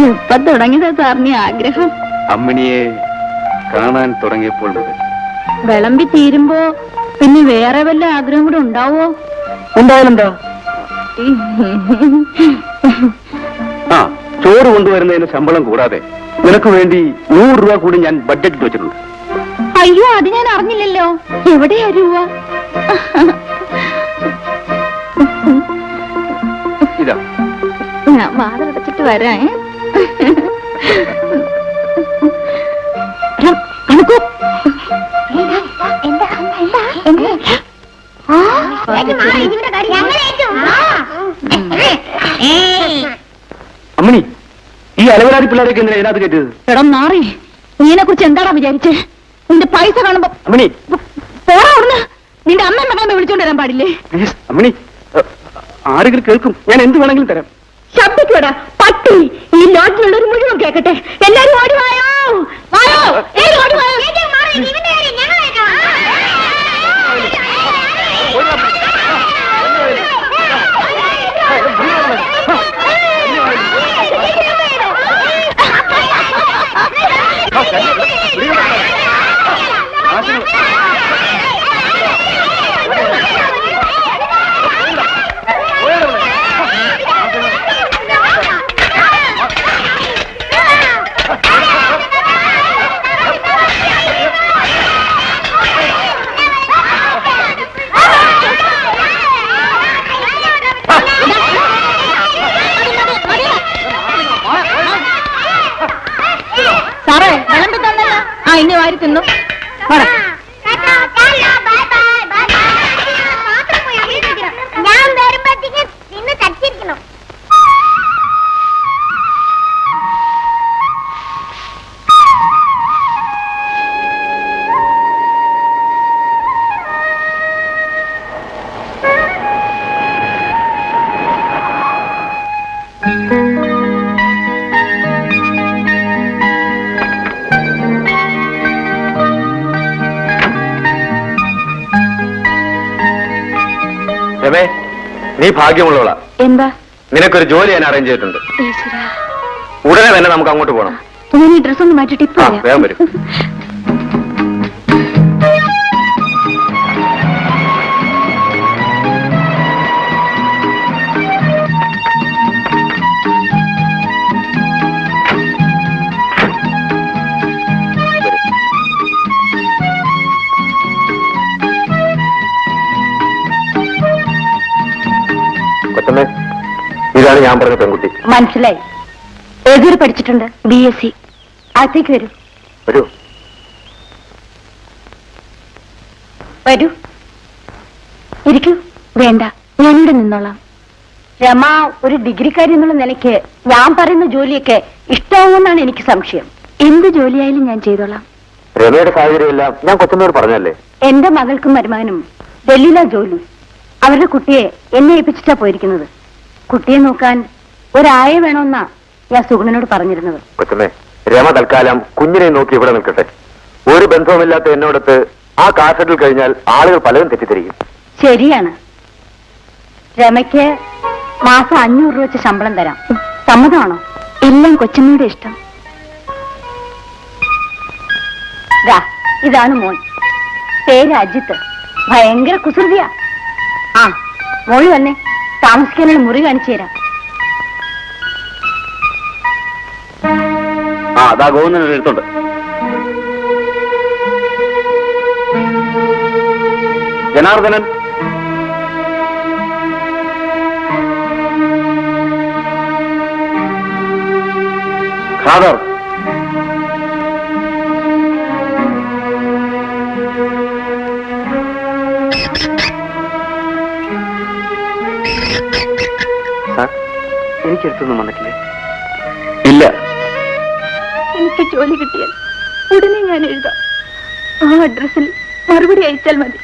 ഇപ്പൊ തുടങ്ങിയതാ സാറിന് ആഗ്രഹം? അമ്മിണിയെ കാണാൻ തുടങ്ങിയപ്പോൾ മുതൽ. വിളമ്പി തീരുമ്പോ പിന്നെ വേറെ വല്ല ആഗ്രഹം കൂടെ ഉണ്ടാവോ? ഉണ്ടായാലെന്താ? ആ, ചോറ് കൊണ്ടുവരുന്നതിന് ശമ്പളം കൂടാതെ നിനക്ക് വേണ്ടി 100 രൂപ കൂടി ഞാൻ ബഡ്ജറ്റ് വെച്ചിട്ടുണ്ട്. അയ്യോ, അത് ഞാൻ അറിഞ്ഞില്ലല്ലോ. എവിടെയാ രൂപ? ഇതാ. ഞാൻ വാതിലടച്ചിട്ട് വരാം. അമ്മണി, ഈ അലവലാതി പിള്ളേരൊക്കെ എന്തിനാ ഇതിനകത്ത് കയറ്റിയത്? എടാ നാറി, നീനെ കുറിച്ച് എന്താടാ വിചാരിച്ചേ? നിന്റെ പൈസ കാണുമ്പോ അമ്മണി പോടാ അവിടുന്ന്. നിന്റെ അമ്മ മകളെ വിളിച്ചോണ്ട് വരാൻ പാടില്ലേ? അമ്മണി, ആരെങ്കിലും കേൾക്കും, ഞാൻ എന്ത് വേണമെങ്കിലും തരാം. ശബ്ദിക്കൂടാ പട്ടി. ഈ ലോട്ടിലുള്ളൊരു മുഴുവൻ കേക്കട്ടെ. എല്ലാരും ഓടി വായോ, വായോ, ഓടി വായോ. സാറേ, വിളമ്പി തന്നല്ലോ. ആ, ഇനി വാരി തിന്നു. ഞാൻ വരുമ്പോഴത്തേക്ക് നിന്ന് തച്ചിരിക്കണം. നീ ഭാഗ്യമുള്ളവളാ. എന്താ? നിനക്കൊരു ജോലി ഞാൻ അറേഞ്ച് ചെയ്തിട്ടുണ്ട്. ഈശ്വരാ. ഉടനെ തന്നെ നമുക്ക് അങ്ങോട്ട് പോകണം. ഞാൻ ഈ ഡ്രസ് ഒന്ന് മാറ്റിട്ട് ഇപ്പൊ ആ, വരാം. വേഗം വരും. കൊച്ചമ്മേ, ഇതാണ് ഞാൻ പറഞ്ഞ പെൺകുട്ടി. മനസ്സിലായി. ഏതൊരു പഠിച്ചിട്ടുണ്ട്? BSc. അകത്തേക്ക് വരൂ. വരൂ. വരൂ. ഇരിക്കൂ. വേണ്ട, ഞാനിവിടെ നിന്നോളാം. രമ ഒരു ഡിഗ്രിക്കാരി എന്നുള്ള നിലയ്ക്ക് ഞാൻ പറയുന്ന ജോലിയൊക്കെ ഇഷ്ടമാവുമെന്നാണ് എനിക്ക് സംശയം. എന്ത് ജോലിയായാലും ഞാൻ ചെയ്തോളാം. രമയുടെ സാഹചര്യമെല്ലാം ഞാൻ കൊച്ചമ്മയോട് പറഞ്ഞല്ലേ. എന്റെ മകൾക്കും മരുമകനും ഡൽഹിയിലാ ജോലി. അവരുടെ കുട്ടിയെ എന്നെ ഏൽപ്പിച്ചിട്ടാ പോയിരിക്കുന്നത്. കുട്ടിയെ നോക്കാൻ ഒരായ വേണമെന്നാ ഞാൻ സുഗുണനോട് പറഞ്ഞിരുന്നത്. കൊച്ചമ്മേ, രമ തൽക്കാലം കുഞ്ഞിനെ നോക്കി ഇവിടെ നിൽക്കട്ടെ. ഒരു ബന്ധവുമില്ലാത്ത എന്നോടത്ത് ആ കാസറ്റിൽ കഴിഞ്ഞാൽ ആളുകൾ പലതും തെറ്റിദ്ധരിക്കും. ശരിയാണ്. രമയ്ക്ക് മാസം 500 രൂപ വെച്ച് ശമ്പളം തരാം. സമ്മതമാണോ? എല്ലാം കൊച്ചമ്മയുടെ ഇഷ്ടം. ഇതാണ് മോൻ. പേര് അജിത്ത്. ഭയങ്കര കുസൃതിയാ. ആ, മോള് തന്നെ താമസിക്കാനുള്ള മുറി കാണിച്ചു തരാം. ആ, അതാ ഗോവിന്ദൻ എടുത്തോണ്ട്. ജനാർദ്ദനൻ, ഖാദർ, എനിക്കെടുത്തൊന്നും വന്നിട്ടില്ലേ? ഇല്ല. എനിക്ക് ജോലി കിട്ടിയാൽ ഉടനെ ഞാൻ എഴുതാം. ആ അഡ്രസ്സിൽ മറുപടി അയച്ചാൽ മതി.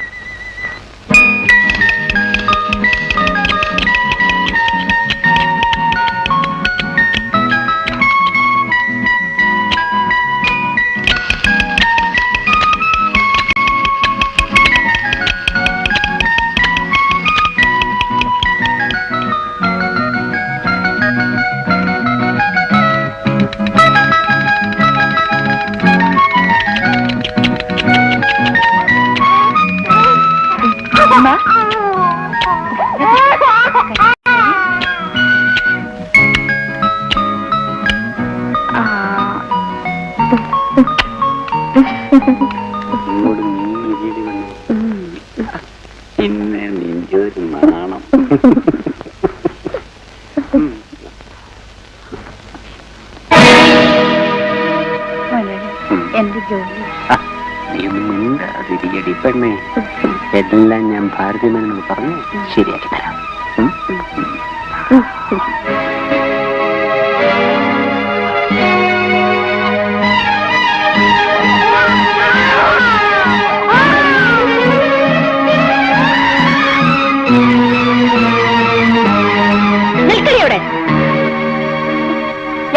പിന്നെ നെഞ്ചൊരു നാണം. എന്റെ ജോലി നീ മിണ്ടാതിരിക്കടി പെണ്ണേ. എല്ലാം ഞാൻ ഭാരതീയനോട് പറഞ്ഞു ശരിയാക്കി തരാം.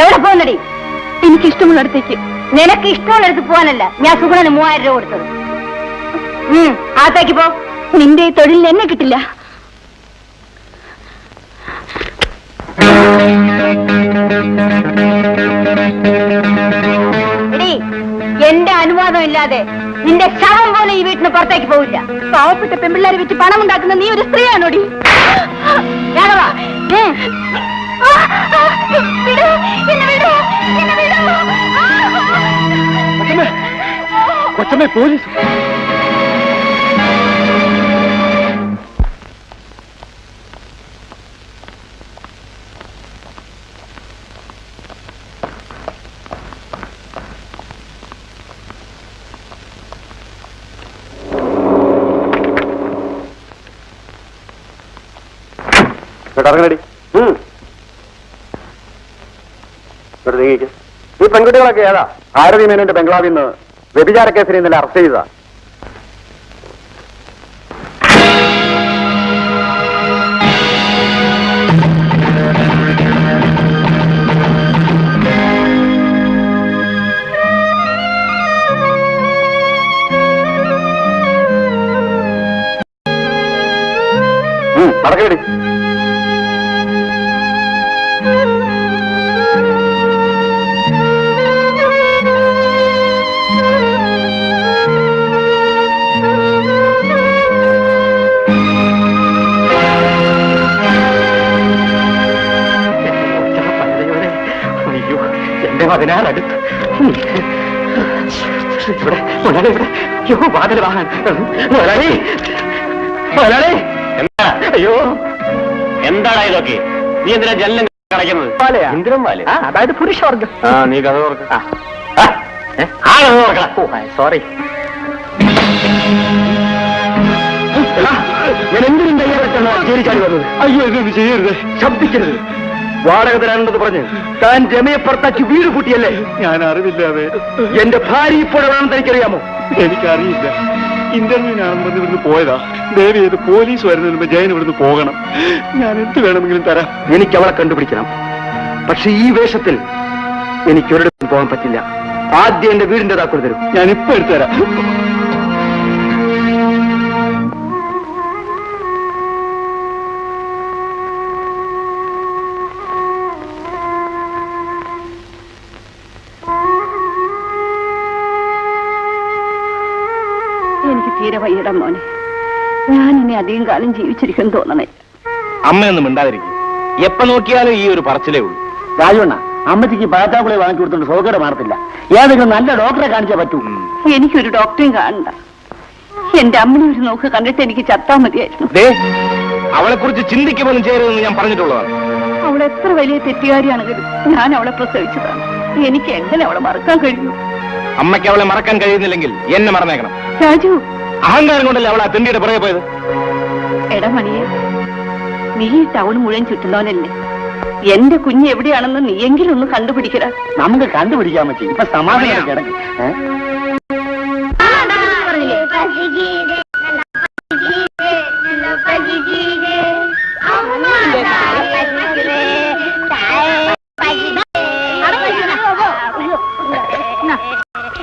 എവിടെ പോകുന്നടി? എനിക്ക് ഇഷ്ടമുള്ളിടത്തേക്ക്. നിനക്ക് ഇഷ്ടമുള്ളിടത്ത് പോകാനല്ല ഞാൻ സുഗുണന് 3000 രൂപ കൊടുത്തത്. അകത്തേക്ക് പോ. നിന്റെ ഈ തൊഴിലിന് എന്നെ കിട്ടില്ല. എടീ, എന്റെ അനുവാദം ഇല്ലാതെ നിന്റെ ശവം പോലെ ഈ വീട്ടിന് പുറത്തേക്ക് പോവില്ല. പാവപ്പെട്ട പെൺപിള്ളേരെ വെച്ച് പണം ഉണ്ടാക്കുന്ന നീ ഒരു സ്ത്രീയാണോടി? കൊച്ചമ്മേ, പോലീസ്. ഇറങ്ങടി. ഈ പെൺകുട്ടികളൊക്കെ ഏതാ? ഭാരതി മേനോന്റെ ബംഗ്ലാവിൽ നിന്ന് വ്യഭിചാര കേസിൽ ഇന്നലെ അറസ്റ്റ് ചെയ്തതാ. നടക്കടി. അതിനാലടുത്ത് ഇവിടെ മുതലാളി ഇവിടെ അയ്യോ വാതിൽ വാങ്ങാൻ മുതലാളി മുതലാളി എന്താ അയ്യോ എന്താണ് ഇതൊക്കെ? നീ എന്തിനാ ജനലും കടയ്ക്കുന്നത്? വാലയാ? എന്തിനും വാല്? അതായത് പുരുഷവർഗം. ആ നീ കഥ തുറക്ക. സോറി ഞാൻ എന്തിനും തയ്യാറെടുത്താണ് ചേരിച്ചാടി വന്നത്. അയ്യോ ഇതൊന്നും ചെയ്യരുത്, ശബ്ദിക്കരുത്. വാടക തരാനുള്ളത് പറഞ്ഞ് താൻ രമയെ പുറത്താക്കി വീട് പൂട്ടിയല്ലേ? ഞാൻ അറിവില്ലാതെ. എന്റെ ഭാര്യ ഇപ്പോഴാണെന്ന് തനിക്കറിയാമോ? എനിക്കറിയില്ല, ഇന്റർവ്യൂവിനാണെന്ന് പറഞ്ഞ് ഇവിടുന്ന് പോയതാ. ദേവി ചെയ്ത് പോലീസ് വരുന്നതിന് മുമ്പ് ജയൻ ഇവിടുന്ന് പോകണം. ഞാൻ എന്ത് വേണമെങ്കിലും തരാം. എനിക്ക് അവളെ കണ്ടുപിടിക്കണം. പക്ഷെ ഈ വേഷത്തിൽ എനിക്ക് ഒരിടത്തും പോകാൻ പറ്റില്ല. ആദ്യം എന്റെ വീടിന്റെ താക്കോൽ തരും. ഞാൻ ഇപ്പൊ എടുത്തുതരാം. എനിക്ക് തീരെ വയ്യട മോനെ. ഞാൻ ഇനി അധികം കാലം ജീവിച്ചിരിക്കും തോന്നണേ. അമ്മയൊന്നും മിണ്ടാതിരിക്കും. എപ്പോ നോക്കിയാലും ഈ ഒരു പറച്ചിലേ ഉള്ളൂ. രാജുണ്ണ, അമ്മച്ചിക്ക് പഴത്താക്കുളി വാങ്ങി കൊടുത്തോണ്ട് സോക്കേട് മാറത്തില്ല. ഏതെങ്കിലും നല്ല ഡോക്ടറെ കാണിച്ചേ പറ്റൂ. എനിക്കൊരു ഡോക്ടറെയും കാണണ്ട. എന്റെ അമ്മനെ ഒരു നോക്ക് കണ്ടിട്ട് എനിക്ക് ചത്താ മതിയായിരുന്നു. അവളെ കുറിച്ച് ചിന്തിക്കുമെന്നും ചെയ്യരുതെന്ന് ഞാൻ പറഞ്ഞിട്ടുള്ളതാണ്. അവൾ എത്ര വലിയ തെറ്റുകാരിയാണെങ്കിലും ഞാൻ അവളെ പ്രസവിച്ചതാണ്. എനിക്ക് എങ്ങനെ അവളെ മറക്കാൻ കഴിയും? അമ്മയ്ക്ക് അവളെ മറക്കാൻ കഴിയുന്നില്ലെങ്കിൽ എന്നെ മറന്നേക്കണം. രാജു, അഹങ്കാരം കൊണ്ടല്ലേ അവളെ തെണ്ടിയുടെ പുറകെ പോയത്. എടാ മണിയെ, നീ ഈ ടൗൺ മുഴുവൻ ചുറ്റുന്നവനല്ലേ? എന്റെ കുഞ്ഞ് എവിടെയാണെന്ന് നീയെങ്കിലും ഒന്ന് കണ്ടുപിടിക്കടാ. നമുക്ക് കണ്ടുപിടിക്കാൻ പറ്റി. ഇപ്പൊ സമാധാനം കിടക്ക്.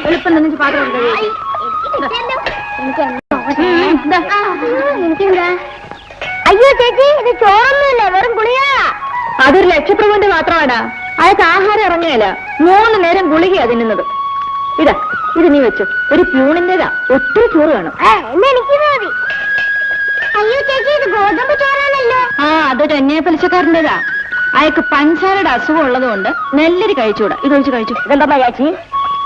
എളുപ്പം നിന്നിട്ട് പാത്രം അയ്യോ ചേച്ചി, ഇത് ചോറൊന്നുമില്ല, വെറും ഗുളിക. അതൊരു ലക്ഷപ്രഭുവിന്റെ മാത്രമാടാ. അയാൾക്ക് ആഹാരം ഇറങ്ങിയല്ല. 3 നേരം ഗുളികയാ തിന്നുന്നത്. ഇതാ, ഇത് നീ വെച്ചു. ഒരു പ്യൂണിന്റേതാ. ഒത്തിരി ചോറ് വേണം. എന്നാ എനിക്ക് മതി. അയ്യോ ചേച്ചി, ഇത് ഗോതമ്പ് ചോറാണല്ലോ. ആ, അതൊരു അന്യായ പലിശക്കാരൻ്റെതാ. അയാൾക്ക് പഞ്ചസാരയുടെ അസുഖം ഉള്ളതുകൊണ്ട് നെല്ലരി കഴിച്ചുകൂടാ. ഇത് ഒഴിച്ച് കഴിച്ചു. ഇതെന്താ ചേച്ചി?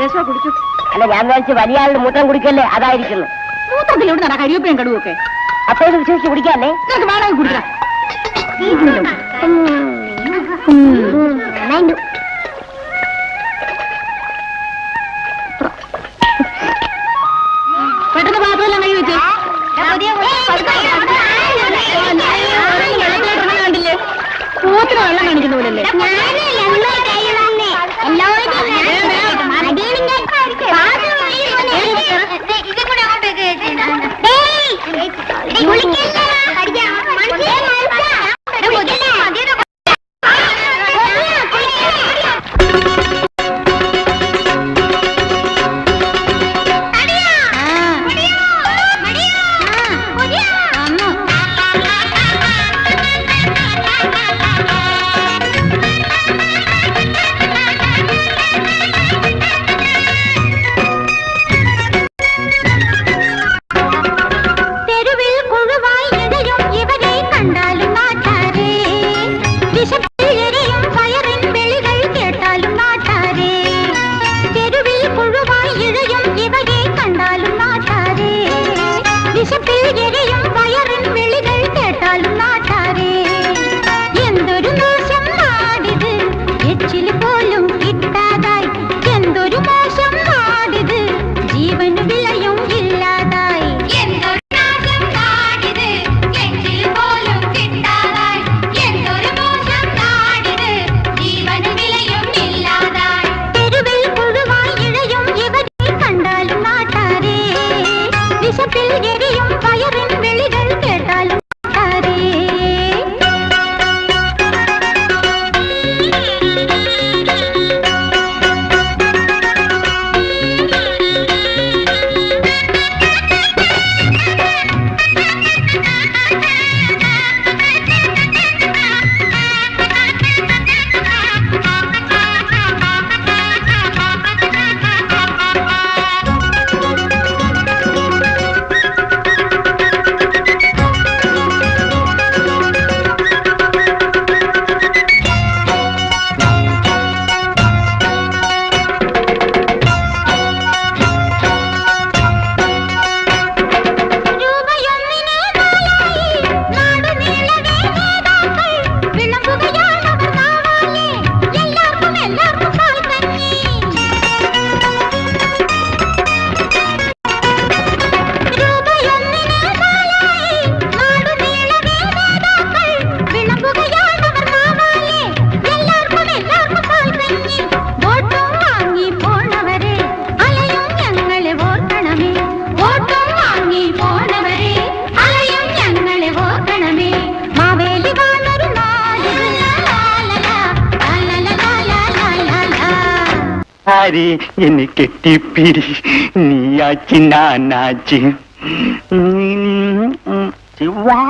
രസമാ കുടിച്ചു. അല്ല, ഞാൻ വിചാരിച്ച് വലിയ ആളുടെ മൂത്രം കുടിക്കല്ലേ, അതായിരിക്കുന്നു. മൂത്രത്തിലൂടെ നട കരിവേപ്പിനും കടുവൊക്കെ അപ്പൊ ഇത് വിശ്വസിച്ച് കുടിക്കാല്ലേ? നിനക്ക് വേണമെങ്കിൽ കുടിക്കാം. പെട്ടെന്ന് പാത്രമെല്ലാം കൈ വെച്ച്. കണ്ടില്ലേ, മൂത്രം വെള്ളം കാണിക്കുന്ന പോലല്ലേ? ആരി എന്നെ കെട്ടിപ്പിടി നീയാച്ചി നാനാച്ചി വാ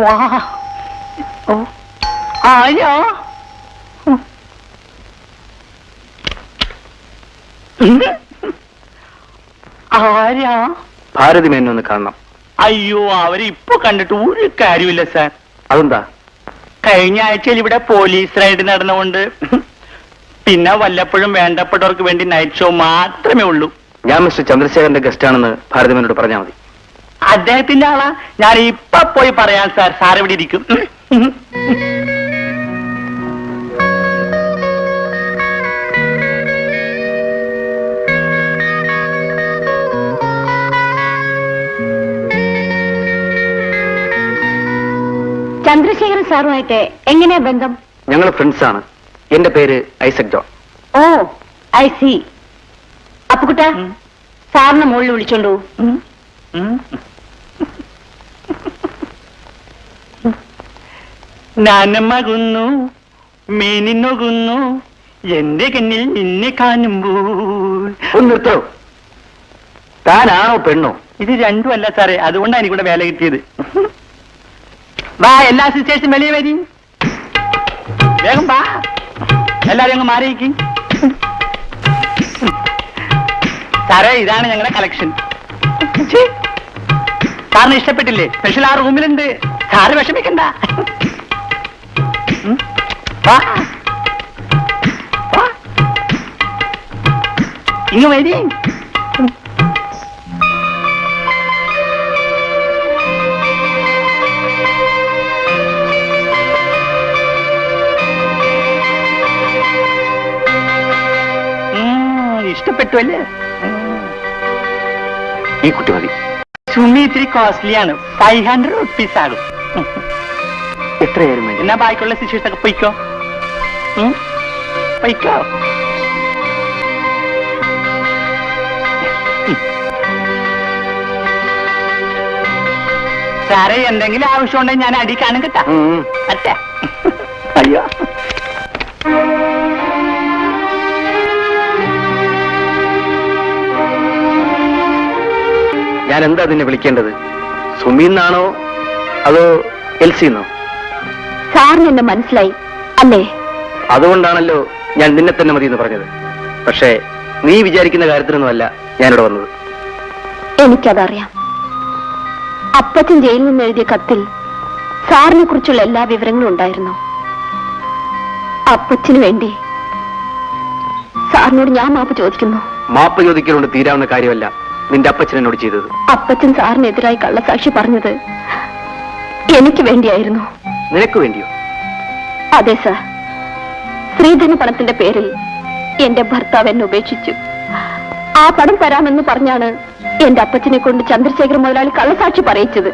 വാ ഓ ആരാ ആരാ ഭാരതി മേനൊന്ന് കാണണം. അയ്യോ അവരെ ഇപ്പൊ കണ്ടിട്ട് ഒരു കാര്യമില്ല സാർ. അതെന്താ? കഴിഞ്ഞ ആഴ്ചയിൽ ഇവിടെ പോലീസ് റൈഡ് നടന്നുകൊണ്ട് പിന്നെ വല്ലപ്പോഴും വേണ്ടപ്പെട്ടവർക്ക് വേണ്ടി നൈറ്റ് ഷോ മാത്രമേ ഉള്ളൂ. ഞാൻ മിസ്റ്റർ ചന്ദ്രശേഖരന്റെ ഗസ്റ്റ് ആണെന്ന് ഭാരതി മേനോട് പറഞ്ഞാൽ മതി. അദ്ദേഹത്തിന്റെ ആളാ, ഞാൻ ഇപ്പൊ പോയി പറയാം സാർ. സാർ ഇവിടെ ഇരിക്കും. ചന്ദ്രശേഖരൻ സാറുമായിട്ട് എങ്ങനെയാ ബന്ധം? ഞങ്ങൾ ഫ്രണ്ട്സ് ആണ്. എന്റെ പേര് Isaac John. Oh I see. അപ്പുകുട്ട സാറിനെ മുകളിൽ വിളിച്ചോണ്ടു. നാനമകുന്നു മേനിന്നൊകുന്നു എന്റെ കണ്ണിൽ നിന്നെ കാണുമ്പോൾ. ഒന്ന് നിർത്തോ. താനാണോ പെണ്ണോ? ഇത് രണ്ടും അല്ല സാറേ, അതുകൊണ്ടാണ് എനിക്കൂടെ വേല കിട്ടിയത്. വാ, എല്ലാ സിസ്റ്റേഴ്സും വെളിയെ വരി. വേഗം വാ, എല്ലാരും അങ്ങ് മാറിയിക്ക്. സാറേ ഇതാണ് ഞങ്ങളുടെ കളക്ഷൻ. സാറിന് ഇഷ്ടപ്പെട്ടില്ലേ? സ്പെഷ്യൽ ആ റൂമിലുണ്ട്, സാറ് വിഷമിക്കണ്ട. വാ വാ, ഇങ്ങ് വരി. ഇഷ്ടപ്പെട്ടു അല്ലേ? ഈ കുട്ടി മതി. സുമി ഇത്തിരി കോസ്റ്റ്ലിയാണ്, 500 റുപ്പീസ് ആകും. എത്രയായാലും മതി. എന്നാ ബാക്കിയുള്ള സിസ്റ്റേഴ്സ് ഒക്കെ പൊയ്ക്കോ. പൊയ്ക്കോ. സാറേ എന്തെങ്കിലും ആവശ്യമുണ്ടെങ്കിൽ ഞാൻ അടി കാണും കേട്ടാ. അച്ഛാ അയ്യോ. ഞാൻ എന്താ നിന്നെ വിളിക്കേണ്ടത്? സുമീന്നാണോ അതോ എൽസിന്നോ? സാറിന് എന്നെ മനസ്സിലായി അല്ലേ? അതുകൊണ്ടാണല്ലോ ഞാൻ നിന്നെ തന്നെ മതി എന്ന് പറഞ്ഞത്. പക്ഷേ നീ വിചാരിക്കുന്ന കാര്യത്തിനൊന്നുമല്ല ഞാനിവിടെ വന്നത്. എനിക്കതറിയാം. അപ്പച്ചൻ ജയിലിൽ നിന്ന് എഴുതിയ കത്തിൽ സാറിനെ കുറിച്ചുള്ള എല്ലാ വിവരങ്ങളും ഉണ്ടായിരുന്നു. അപ്പച്ചന് വേണ്ടി സാറിനോട് ഞാൻ മാപ്പ് ചോദിക്കുന്നു. മാപ്പ് ചോദിക്കലുകൊണ്ട് തീരാവുന്ന കാര്യമല്ല നിന്റെ അപ്പച്ചൻ എന്നോട് ചെയ്തത്. അപ്പച്ചൻ സാറിനെതിരായി കള്ളസാക്ഷി പറഞ്ഞത് എനിക്ക് വേണ്ടിയായിരുന്നു. നിനക്ക് വേണ്ടിയോ? അതെ സാർ. ശ്രീധന പണത്തിന്റെ പേരിൽ എന്റെ ഭർത്താവ് എന്നെ ഉപേക്ഷിച്ചു. ആ പണം തരാമെന്ന് പറഞ്ഞാണ് എന്റെ അപ്പച്ചനെ കൊണ്ട് ചന്ദ്രശേഖര മുതലാളി കള്ളസാക്ഷി പറയിച്ചത്.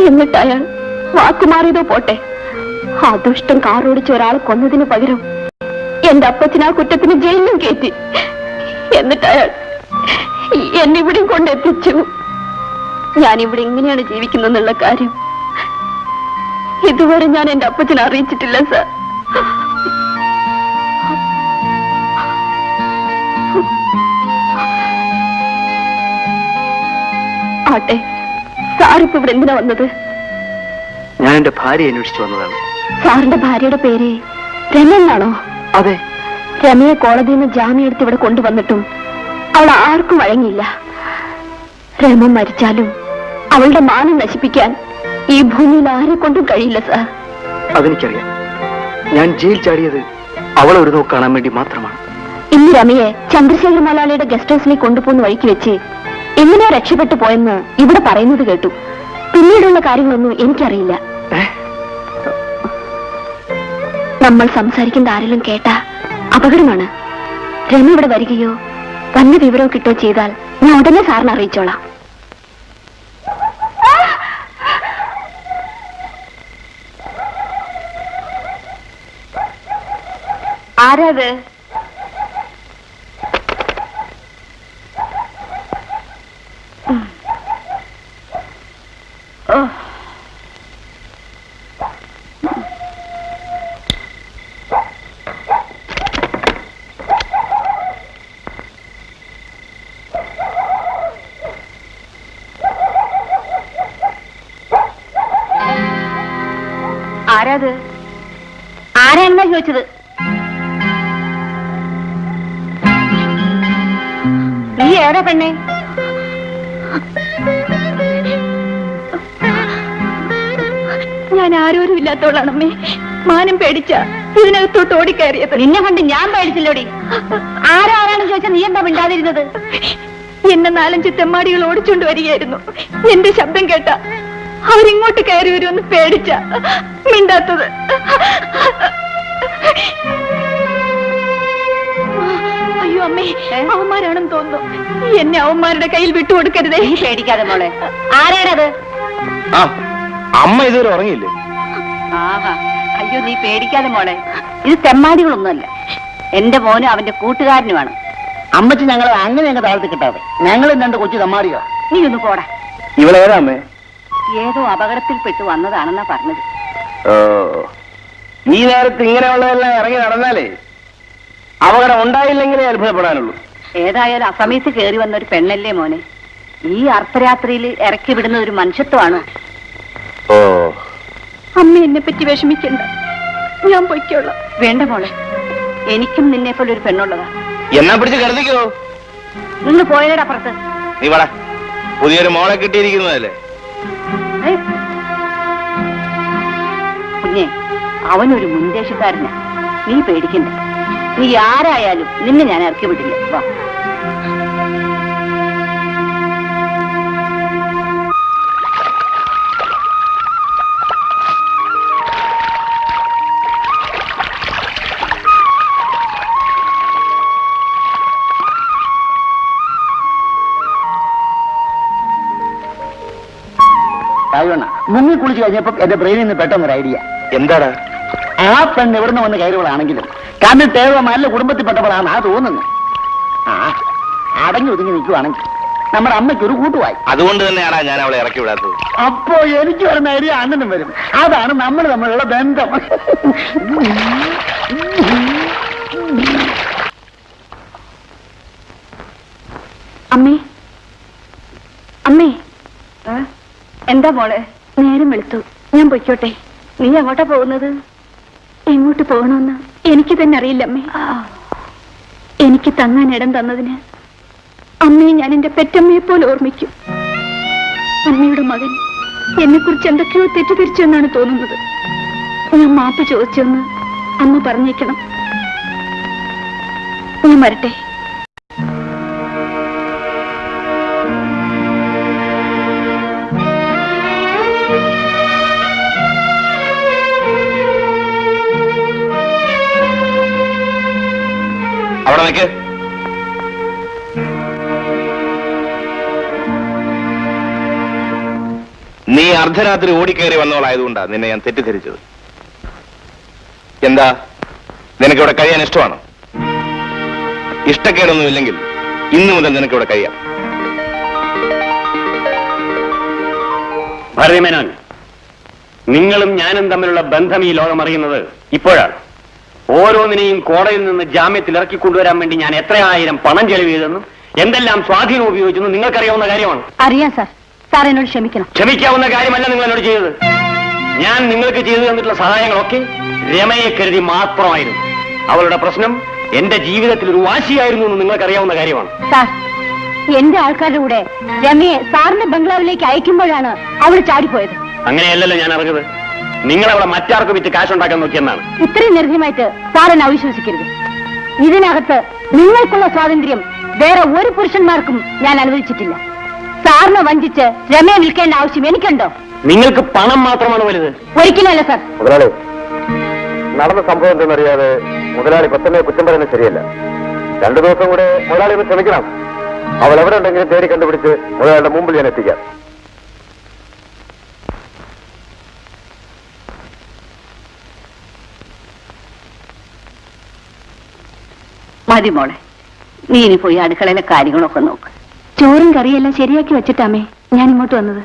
എന്നിട്ട് അയാൾ വാക്കുമാറിയതോ പോട്ടെ, ആ ദുഷ്ടം കാറോടിച്ച് ഒരാളെ കൊന്നതിന് പകരം എന്റെ അപ്പച്ചൻ ആ കുറ്റത്തിന് ജയിലിലും കയറ്റി. എന്നിട്ട് അയാൾ എന്നിവിടെയും കൊണ്ടെത്തിച്ചു. ഞാനിവിടെ ഇങ്ങനെയാണ് ജീവിക്കുന്നെന്നുള്ള കാര്യം ഇതുവരെ ഞാൻ എന്റെ അപ്പച്ചനെ അറിയിച്ചിട്ടില്ല സാർ. ആട്ടെ, സാറിപ്പോ ഇവിടെ എന്തിനാ വന്നത്? ഞാൻ എന്റെ ഭാര്യ അന്വേഷിച്ചു വന്നതാണ്. സാറിന്റെ ഭാര്യയുടെ പേര് രമ എന്നാണോ? അതെ. രമയെ കോടതിയിൽ നിന്ന് ജാമ്യം എടുത്ത് ഇവിടെ കൊണ്ടുവന്നിട്ടും അവൾ ആർക്കും വഴങ്ങിയില്ല. രമ മരിച്ചാലും അവളുടെ മാനം നശിപ്പിക്കാൻ ഈ ഭൂമിയിൽ ആരെ കൊണ്ടും കഴിയില്ല സാർ. അതെനിക്കറിയാം. ഞാൻ ജയിൽ ചാടിയത് അവളെ ഒരു നോക്ക് കാണാൻ വേണ്ടി മാത്രമാണ്. ഇന്ന് രമയെ ചന്ദ്രശേഖര മുതലാളിയുടെ ഗസ്റ്റ് ഹൗസിലേക്ക് കൊണ്ടുപോകുന്ന വഴിക്ക് വെച്ച് എങ്ങനെയാ രക്ഷപ്പെട്ടു പോയെന്ന് ഇവിടെ പറയുന്നത് കേട്ടു. പിന്നീടുള്ള കാര്യങ്ങളൊന്നും എനിക്കറിയില്ല. നമ്മൾ സംസാരിക്കുന്ന ആരെങ്കിലും കേട്ടാ അപകടമാണ്. രമ ഇവിടെ വരികയോ വന്ന വിവരവും കിട്ടുകയോ ചെയ്താൽ ഞാൻ ഉടനെ സാറിനെ അറിയിച്ചോളാം. ആരാത്? ആരാത്? ആരാണെന്നാ ചോദിച്ചത്? നീ ഏതാ പെണ്ണെ? ഞാൻ ആരോരും ഇല്ലാത്തോളാണമ്മേ. മാനം പേടിച്ച ഇതിനകത്തോട്ട് ഓടിക്കയറിയത്. നിന്നെ കണ്ട് ഞാൻ പേടിച്ചില്ലോടി. ആരാണെന്ന് ചോദിച്ചാൽ നീ എന്താ മിണ്ടാതിരുന്നത്? എന്നെ 4-5 തെമ്മാടികൾ ഓടിച്ചോണ്ട് വരികയായിരുന്നു. എന്റെ ശബ്ദം കേട്ട അവരിങ്ങോട്ട് കയറി വരുമെന്ന് പേടിച്ച മിണ്ടാത്തത്. അയ്യോ അമ്മേ, അവന്മാരാണെന്ന് തോന്നുന്നു. എന്നെ അവന്മാരുടെ കയ്യിൽ വിട്ടുകൊടുക്കരുതേ. പേടിക്കാതെ മോളെ. ആരാണത്? അമ്മ ഇതുവരെ ഉറങ്ങിയില്ലേ? ആഹാ, അയ്യോ നീ പേടിക്കാതെ മോളെ. ഇത് തെമ്മാടികളൊന്നുമല്ല. എന്റെ മോനും അവന്റെ കൂട്ടുകാരനുമാണ്. അമ്മച്ചി ഞങ്ങളെ അങ്ങനെ അങ്ങ് താഴ്ത്തി കിട്ടാതെ. ഞങ്ങൾ 2 കൊച്ചു തമ്മാടിയോ? നീ ഒന്ന് പോടാ. ഇവളേതാ അമ്മേ? ഏതോ അപകടത്തിൽപ്പെട്ടു വന്നതാണെന്നാ പറഞ്ഞത്. ഈ നേരത്ത് ഇങ്ങനെയുള്ളതെല്ലാം ഇറങ്ങി നടന്നാലേ അപകടം ഉണ്ടായില്ലെങ്കിലേ അത്ഭുതപ്പെടാനുള്ളൂ. ഏതായാലും അസമയത്ത് കയറി വന്ന ഒരു പെണ്ണല്ലേ മോനെ. ഈ അർദ്ധരാത്രിയിൽ ഇറക്കി വിടുന്ന ഒരു മനുഷ്യത്വമാണ്. അമ്മ എന്നെ പറ്റി വിഷമിക്കണ്ട, ഞാൻ പൊയ്ക്കോളാം. വേണ്ട മോളെ, എനിക്കും നിന്നെ പോലെ ഒരു പെണ്ണുള്ളതാ. എന്നാ പിടിച്ച് കരുതിക്കോ. നിങ്ങൾ പോയയുടെ അപ്പുറത്ത്. നീ വേടാ, പുതിയൊരു മോളെ കിട്ടിയിരിക്കുന്നതല്ലേ. കുഞ്ഞെ, അവനൊരു മുൻദേശക്കാരനാ. നീ പേടിക്കണ്ട. നീ ആരായാലും നിന്നെ ഞാൻ ഇറക്കി വിടില്ല. വാ. മുങ്ങി കുളിച്ച് കഴിഞ്ഞപ്പോ എന്റെ ബ്രെയിനിൽ നിന്ന് പെട്ടെന്നൊരു ഐഡിയ. എന്താടാ? ആ പെണ്ണ് എവിടുന്ന് വന്ന് കയറുകളാണെങ്കിലും കണ്ടിട്ട് നല്ല കുടുംബത്തിൽപ്പെട്ടവളാണ് ആ തോന്നുന്നത്. അടങ്ങി ഒതുങ്ങി നിൽക്കുവാണെങ്കിൽ നമ്മുടെ അമ്മയ്ക്ക് ഒരു കൂട്ടുവായി. അതുകൊണ്ട് തന്നെയാണ് ഞാൻ അവളെ ഇറക്കി വിടാത്തത്. അപ്പോ എനിക്ക് വരുന്ന ഐഡിയ അണ്ണനും വരും. അതാണ് നമ്മൾ തമ്മിലുള്ള ബന്ധം. അമ്മേ, അമ്മേ. എന്താ മോളെ? നേരം വെളുത്തു, ഞാൻ പൊയ്ക്കോട്ടെ. നീ എങ്ങോട്ടാ പോകുന്നത്? എങ്ങോട്ട് പോകണമെന്ന് എനിക്ക് തന്നെ അറിയില്ല അമ്മേ. എനിക്ക് തങ്ങാൻ ഇടം തന്നതിന് അമ്മയെ ഞാൻ എന്റെ പെറ്റമ്മയെ പോലെ ഓർമ്മിക്കും. അമ്മയുടെ മകൻ എന്നെ കുറിച്ച് എന്തൊക്കെയോ തെറ്റിദ്ധരിച്ചു എന്നാണ് തോന്നുന്നത്. ഞാൻ മാപ്പ് ചോദിച്ചെന്ന് അമ്മ പറഞ്ഞേക്കണം. ഞാൻ വരട്ടെ. അവിടെ നിൽക്ക്. നീ അർദ്ധരാത്രി ഓടിക്കയറി വന്നവളായതുകൊണ്ടാ നിന്നെ ഞാൻ തെറ്റിദ്ധരിച്ചത്. എന്താ, നിനക്കിവിടെ കഴിയാൻ ഇഷ്ടമാണോ? ഇഷ്ടക്കേടൊന്നുമില്ലെങ്കിൽ ഇന്നു മുതൽ നിനക്കിവിടെ കഴിയാം. ഭരതമേനോൻ, നിങ്ങളും ഞാനും തമ്മിലുള്ള ബന്ധം ഈ ലോകം അറിയുന്നത് ഇപ്പോഴാണ്. ഓരോന്നിനെയും കോടതിയിൽ നിന്ന് ജാമ്യത്തിൽ ഇറക്കിക്കൊണ്ടുവരാൻ വേണ്ടി ഞാൻ എത്രയായിരം പണം ചെലവ് ചെയ്തെന്നും എന്തെല്ലാം സ്വാധീനം ഉപയോഗിച്ചെന്നും നിങ്ങൾക്കറിയാവുന്ന കാര്യമാണ്. അറിയാം സാർ. സാർ എന്നോട് ക്ഷമിക്കണം. ക്ഷമിക്കാവുന്ന കാര്യമല്ല നിങ്ങൾ എന്നോട് ചെയ്തത്. ഞാൻ നിങ്ങൾക്ക് ചെയ്തു തന്നിട്ടുള്ള സഹായങ്ങളൊക്കെ രമയെ കരുതി മാത്രമായിരുന്നു. അവളുടെ പ്രശ്നം എന്റെ ജീവിതത്തിൽ ഒരു വാശിയായിരുന്നു എന്ന് നിങ്ങൾക്കറിയാവുന്ന കാര്യമാണ്. സാർ, എന്റെ ആൾക്കാരുടെ കൂടെ രമയെ സാറിന്റെ ബംഗ്ലാവിലേക്ക് അയക്കുമ്പോഴാണ് അവൾ ചാടിപ്പോയത്. അങ്ങനെയല്ലല്ലോ ഞാൻ അറിഞ്ഞത്. നിങ്ങൾ അവളെ മറ്റാർക്കും വിറ്റ് കാശുണ്ടാക്കാൻ നോക്കിയെന്നാണ്. ഇത്രയും നിർഭയമായിട്ട് സാർ എന്നെ അവിശ്വസിക്കരുത്. ഇതിനകത്ത് നിങ്ങൾക്കുള്ള സ്വാതന്ത്ര്യം വേറെ ഒരു പുരുഷന്മാർക്കും ഞാൻ അനുവദിച്ചിട്ടില്ല. സാറിനെ വഞ്ചിച്ച് രമയെ വിൽക്കേണ്ട ആവശ്യം എനിക്കുണ്ടോ? നിങ്ങൾക്ക് പണം മാത്രമാണ് വലുത്. ഒരിക്കലല്ല സാർ. മുതലാളി, നടന്ന സംഭവം എന്തെന്നറിയാതെ മുതലാളി പെട്ടെന്ന് കുറ്റം പറയുന്നത് ശരിയല്ല. 2 ദിവസം കൂടെ മുതലാളി ഒന്ന് ക്ഷമിക്കണം. അവൾ എവിടെ ഉണ്ടെങ്കിലും തേടി കണ്ടുപിടിച്ച് മുതലാളിയുടെ മുമ്പിൽ ഞാൻ എത്തിക്കാം. മതി മോളെ, നീ ഇനി പോയി അടുക്കളയിലെ കാര്യങ്ങളൊക്കെ നോക്ക്. ചോറും കറിയെല്ലാം ശരിയാക്കി വെച്ചിട്ടാമേ ഞാൻ ഇങ്ങോട്ട് വന്നത്.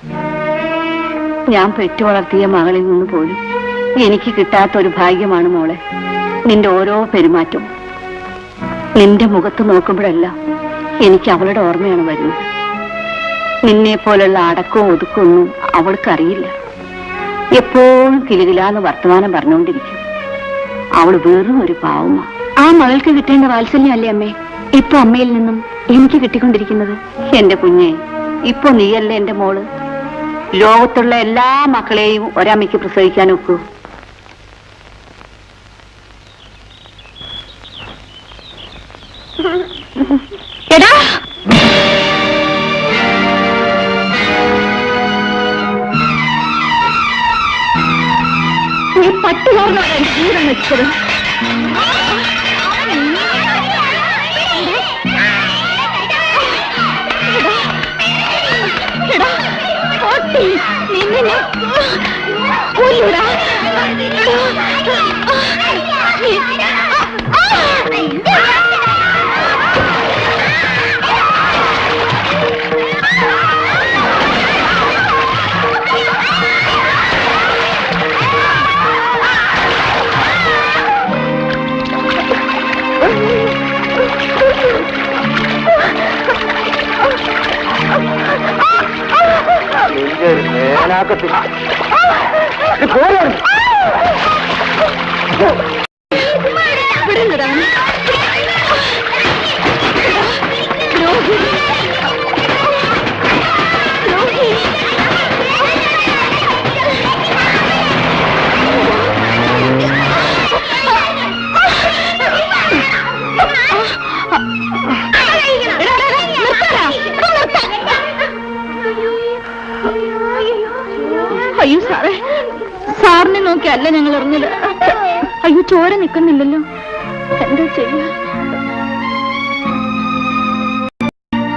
ഞാൻ പെറ്റു വളർത്തിയ മകളിൽ നിന്ന് പോലും എനിക്ക് കിട്ടാത്തൊരു ഭാഗ്യമാണ് മോളെ നിന്റെ ഓരോ പെരുമാറ്റവും. നിന്റെ മുഖത്ത് നോക്കുമ്പോഴെല്ലാം എനിക്ക് അവളുടെ ഓർമ്മയാണ് വരുന്നത്. നിന്നെ പോലുള്ള അടക്കവും ഒതുക്കൊന്നും അവൾക്കറിയില്ല. എപ്പോഴും കിലുകിലാന്ന് വർത്തമാനം പറഞ്ഞുകൊണ്ടിരിക്കും. അവള് വെറും ഒരു പാവമാ. ആ മകൾക്ക് കിട്ടേണ്ട വാത്സല്യമല്ലേ അമ്മേ ഇപ്പൊ അമ്മയിൽ നിന്നും എനിക്ക് കിട്ടിക്കൊണ്ടിരിക്കുന്നത്? എന്റെ കുഞ്ഞെ, ഇപ്പൊ നീയല്ലേ എന്റെ മോള്. ലോകത്തുള്ള എല്ലാ മക്കളെയും ഒരമ്മയ്ക്ക് പ്രസവിക്കാൻ ഒക്കൂ. എടാ, നീ പട്ടുകാരനാണ് എന്റെ ജീവിതം വെച്ചത്. നിന്നെ കൊല്ലൂടാ. അയ്യോ സാറേ, സാറിനെ നോക്കിയല്ല ഞങ്ങൾ ഇറങ്ങിയത്. അയ്യോ, ചോര നിൽക്കുന്നില്ലല്ലോ, എന്താ ചെയ്യാ?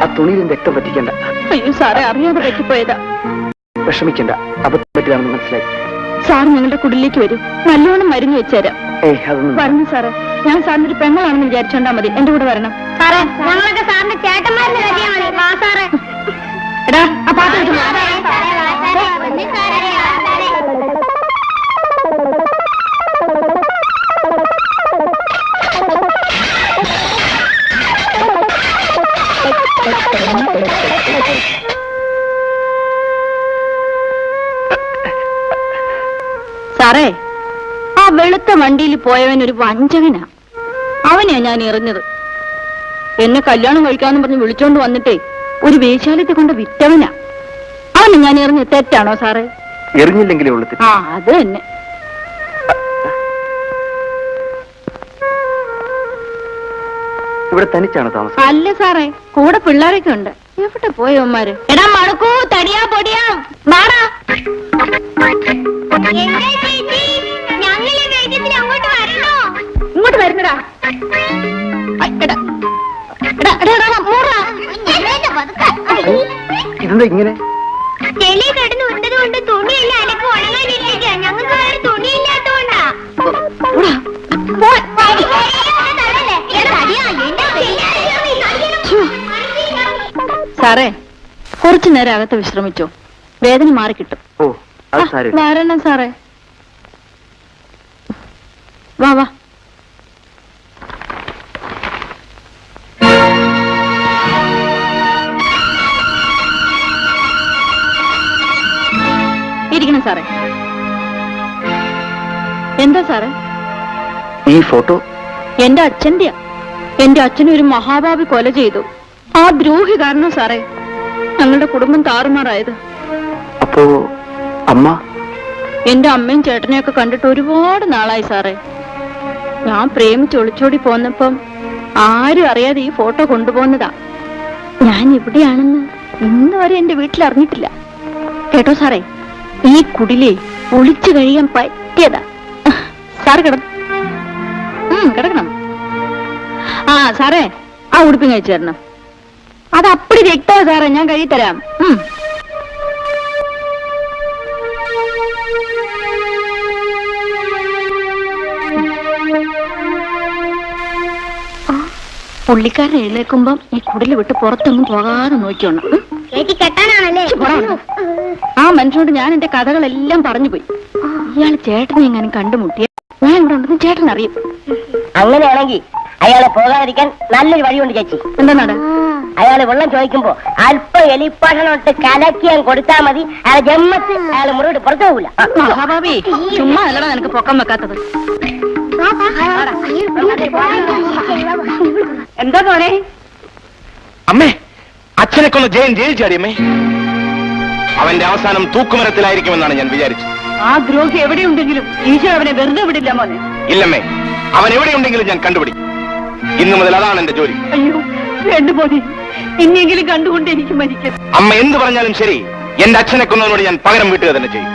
ആ തുണിയിലും രക്തം പറ്റിക്കണ്ട. അയ്യോ സാറേ, അറിയാതെ പറ്റിപ്പോയതാ. വിഷമിക്കണ്ട, അബദ്ധം പറ്റിയതാണെന്ന് മനസ്സിലായി. സാർ ഞങ്ങളുടെ കുടിലേക്ക് വരൂ, നല്ലോണം മരുന്ന് വെച്ചുതരാം. അതൊന്നും പറഞ്ഞു സാറേ, ഞാൻ സാറിന്റെ ഒരു പെങ്ങളാണെന്ന് വിചാരിച്ചോണ്ടാ മതി. എന്റെ കൂടെ വരണം സാറേ. ഞങ്ങളൊക്കെ സാറിന്റെ ചേട്ടന്മാരുടെ കാര്യമാണ്. വാ സാറേ. എടാ, ആ പാത്രം എടുത്ത് വാ. സാറേ, ആ വെളുത്ത വണ്ടിയിൽ പോയവൻ ഒരു വഞ്ചകനാ. അവനെയാ ഞാൻ എറിഞ്ഞത്. എന്നെ കല്യാണം കഴിക്കാന്ന് പറഞ്ഞ് വിളിച്ചോണ്ട് വന്നിട്ടേ ഒരു വേശ്യാലയത്തെ കൊണ്ട് വിറ്റവനാ. അവനെ ഞാൻ എറിഞ്ഞ തെറ്റാണോ സാറേ? എറിഞ്ഞില്ലെങ്കിലേ ഉള്ളു. ആ, അത് തന്നെ. ഇവിടെ തനിച്ചാണ് താമസം? അല്ല സാറേ, കൂടെ പിള്ളേരൊക്കെ ഉണ്ട്. എവിടെ പോയവന്മാര്? എടാ മടക്കൂ, തടിയാ പൊടിയാ, വാടാ. ഇങ്ങോട്ട് വരുന്നടാ. ഇതെന്താ ഇങ്ങനെ? ചെളി കിടന്ന് വിട്ടത് കൊണ്ട് തുണിയെല്ലാം അലക്ക് ഉണങ്ങാനിരിക്കുക. ഞങ്ങൾക്ക് വേറെ തുണിയില്ലാത്തോണ്ടാ. സാറേ, കുറച്ചു നേരം അകത്ത് വിശ്രമിച്ചോ, വേദന മാറിക്കിട്ടും. ഓ, അത് സാരമില്ല. വരണം സാറേ, വാ വാ. ഇരിക്കണം സാറേ. എന്താ സാറേ? ഈ ഫോട്ടോ എന്റെ അച്ഛന്റെയാ. എന്റെ അച്ഛനെ ഒരു മഹാഭാവി കൊല ചെയ്തു. ആ ദ്രോഹി കാരണം സാറേ ഞങ്ങളുടെ കുടുംബം താറുമാറായത്. അപ്പോ അമ്മ? എന്റെ അമ്മയും ചേട്ടനെയൊക്കെ കണ്ടിട്ട് ഒരുപാട് നാളായി സാറേ. ഞാൻ പ്രേമിച്ച് ഒളിച്ചോടി പോന്നപ്പം ആരും അറിയാതെ ഈ ഫോട്ടോ കൊണ്ടുപോകുന്നതാ. ഞാൻ ഇവിടെയാണെന്ന് ഇന്ന് വരെ എന്റെ വീട്ടിൽ അറിഞ്ഞിട്ടില്ല. കേട്ടോ സാറേ, ഈ കുടിലേ ഒളിച്ചു കഴിയാൻ പറ്റിയതാ. സാറ് കിടക്കണം. ആ സാറേ, ആ ഉടുപ്പിങ് അയച്ചു തരണം. അത് അപ്പടി രക്തോ സാറേ, ഞാൻ കഴിത്തരാം. പുള്ളിക്കാരൻ എഴുന്നേൽക്കുമ്പം ഈ കുടില് വിട്ട് പുറത്തൊന്നും പോകാതെ നോക്കിയോണം. കെട്ടാനാണല്ലേ? ആ മനുഷ്യനോട് ഞാൻ എന്റെ കഥകളെല്ലാം പറഞ്ഞു പോയി. ഇയാൾ ചേട്ടനെ എങ്ങാനും കണ്ടുമുട്ടിയ ഞാൻ ഇവിടെ ഉണ്ടെന്ന് ചേട്ടൻ അറിയും. അങ്ങനെയാണെങ്കിൽ അയാളെ പോകാതിരിക്കാൻ നല്ലൊരു വഴിയുണ്ട് ചേച്ചി. എന്താണ്? അയാള് വെള്ളം ചോദിക്കുമ്പോ അല്പം എലിപ്പാഷണോട്ട് കലക്കിയാൻ കൊടുത്താൽ മതി. അയാളെ ജമ്മത്ത് അയാൾ മുറിവിട്ട് പുറത്തു പോകില്ല. മഹാഭാവി, ചുമ്മാ അല്ലടാ നിനക്ക് പൊക്കം വെക്കാത്തത്. എന്താ പോരെ? അമ്മേ, അച്ഛനെ കൊന്ന് ജയൻ ജയിൽ ചാടിയമ്മേ. അവന്റെ അവസാനം തൂക്കുമരത്തിലായിരിക്കുമെന്നാണ് ഞാൻ വിചാരിച്ചത്. ആ ദ്രോഹി എവിടെയുണ്ടെങ്കിലും ഈശോ അവനെ വെറുതെ വിടില്ല മോനെ. ഇല്ലമ്മേ, അവൻ എവിടെയുണ്ടെങ്കിലും ഞാൻ കണ്ടുപിടിക്കും. ഇന്നു മുതൽ അതാണ് എന്റെ ജോലി. അയ്യോ വേണ്ട മോനെ, ഇനിയെങ്കിലും കണ്ടുകൊണ്ട് എനിക്ക് മരിക്കും. അമ്മ എന്ത് പറഞ്ഞാലും ശരി, എന്റെ അച്ഛനെ കൊന്നവനോട് ഞാൻ പകരം വീട്ടുക തന്നെ ചെയ്യും.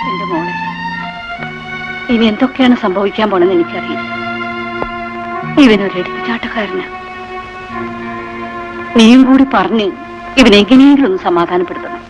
എന്റെ മോളെ, ഇനി എന്തൊക്കെയാണ് സംഭവിക്കാൻ പോണെന്ന് എനിക്കറിയില്ല. ഇവനൊരു എടുത്തുചാട്ടക്കാരന്. നീയും കൂടി പറഞ്ഞ് ഇവനെങ്ങനെയെങ്കിലും ഒന്ന് സമാധാനപ്പെടുത്തണം.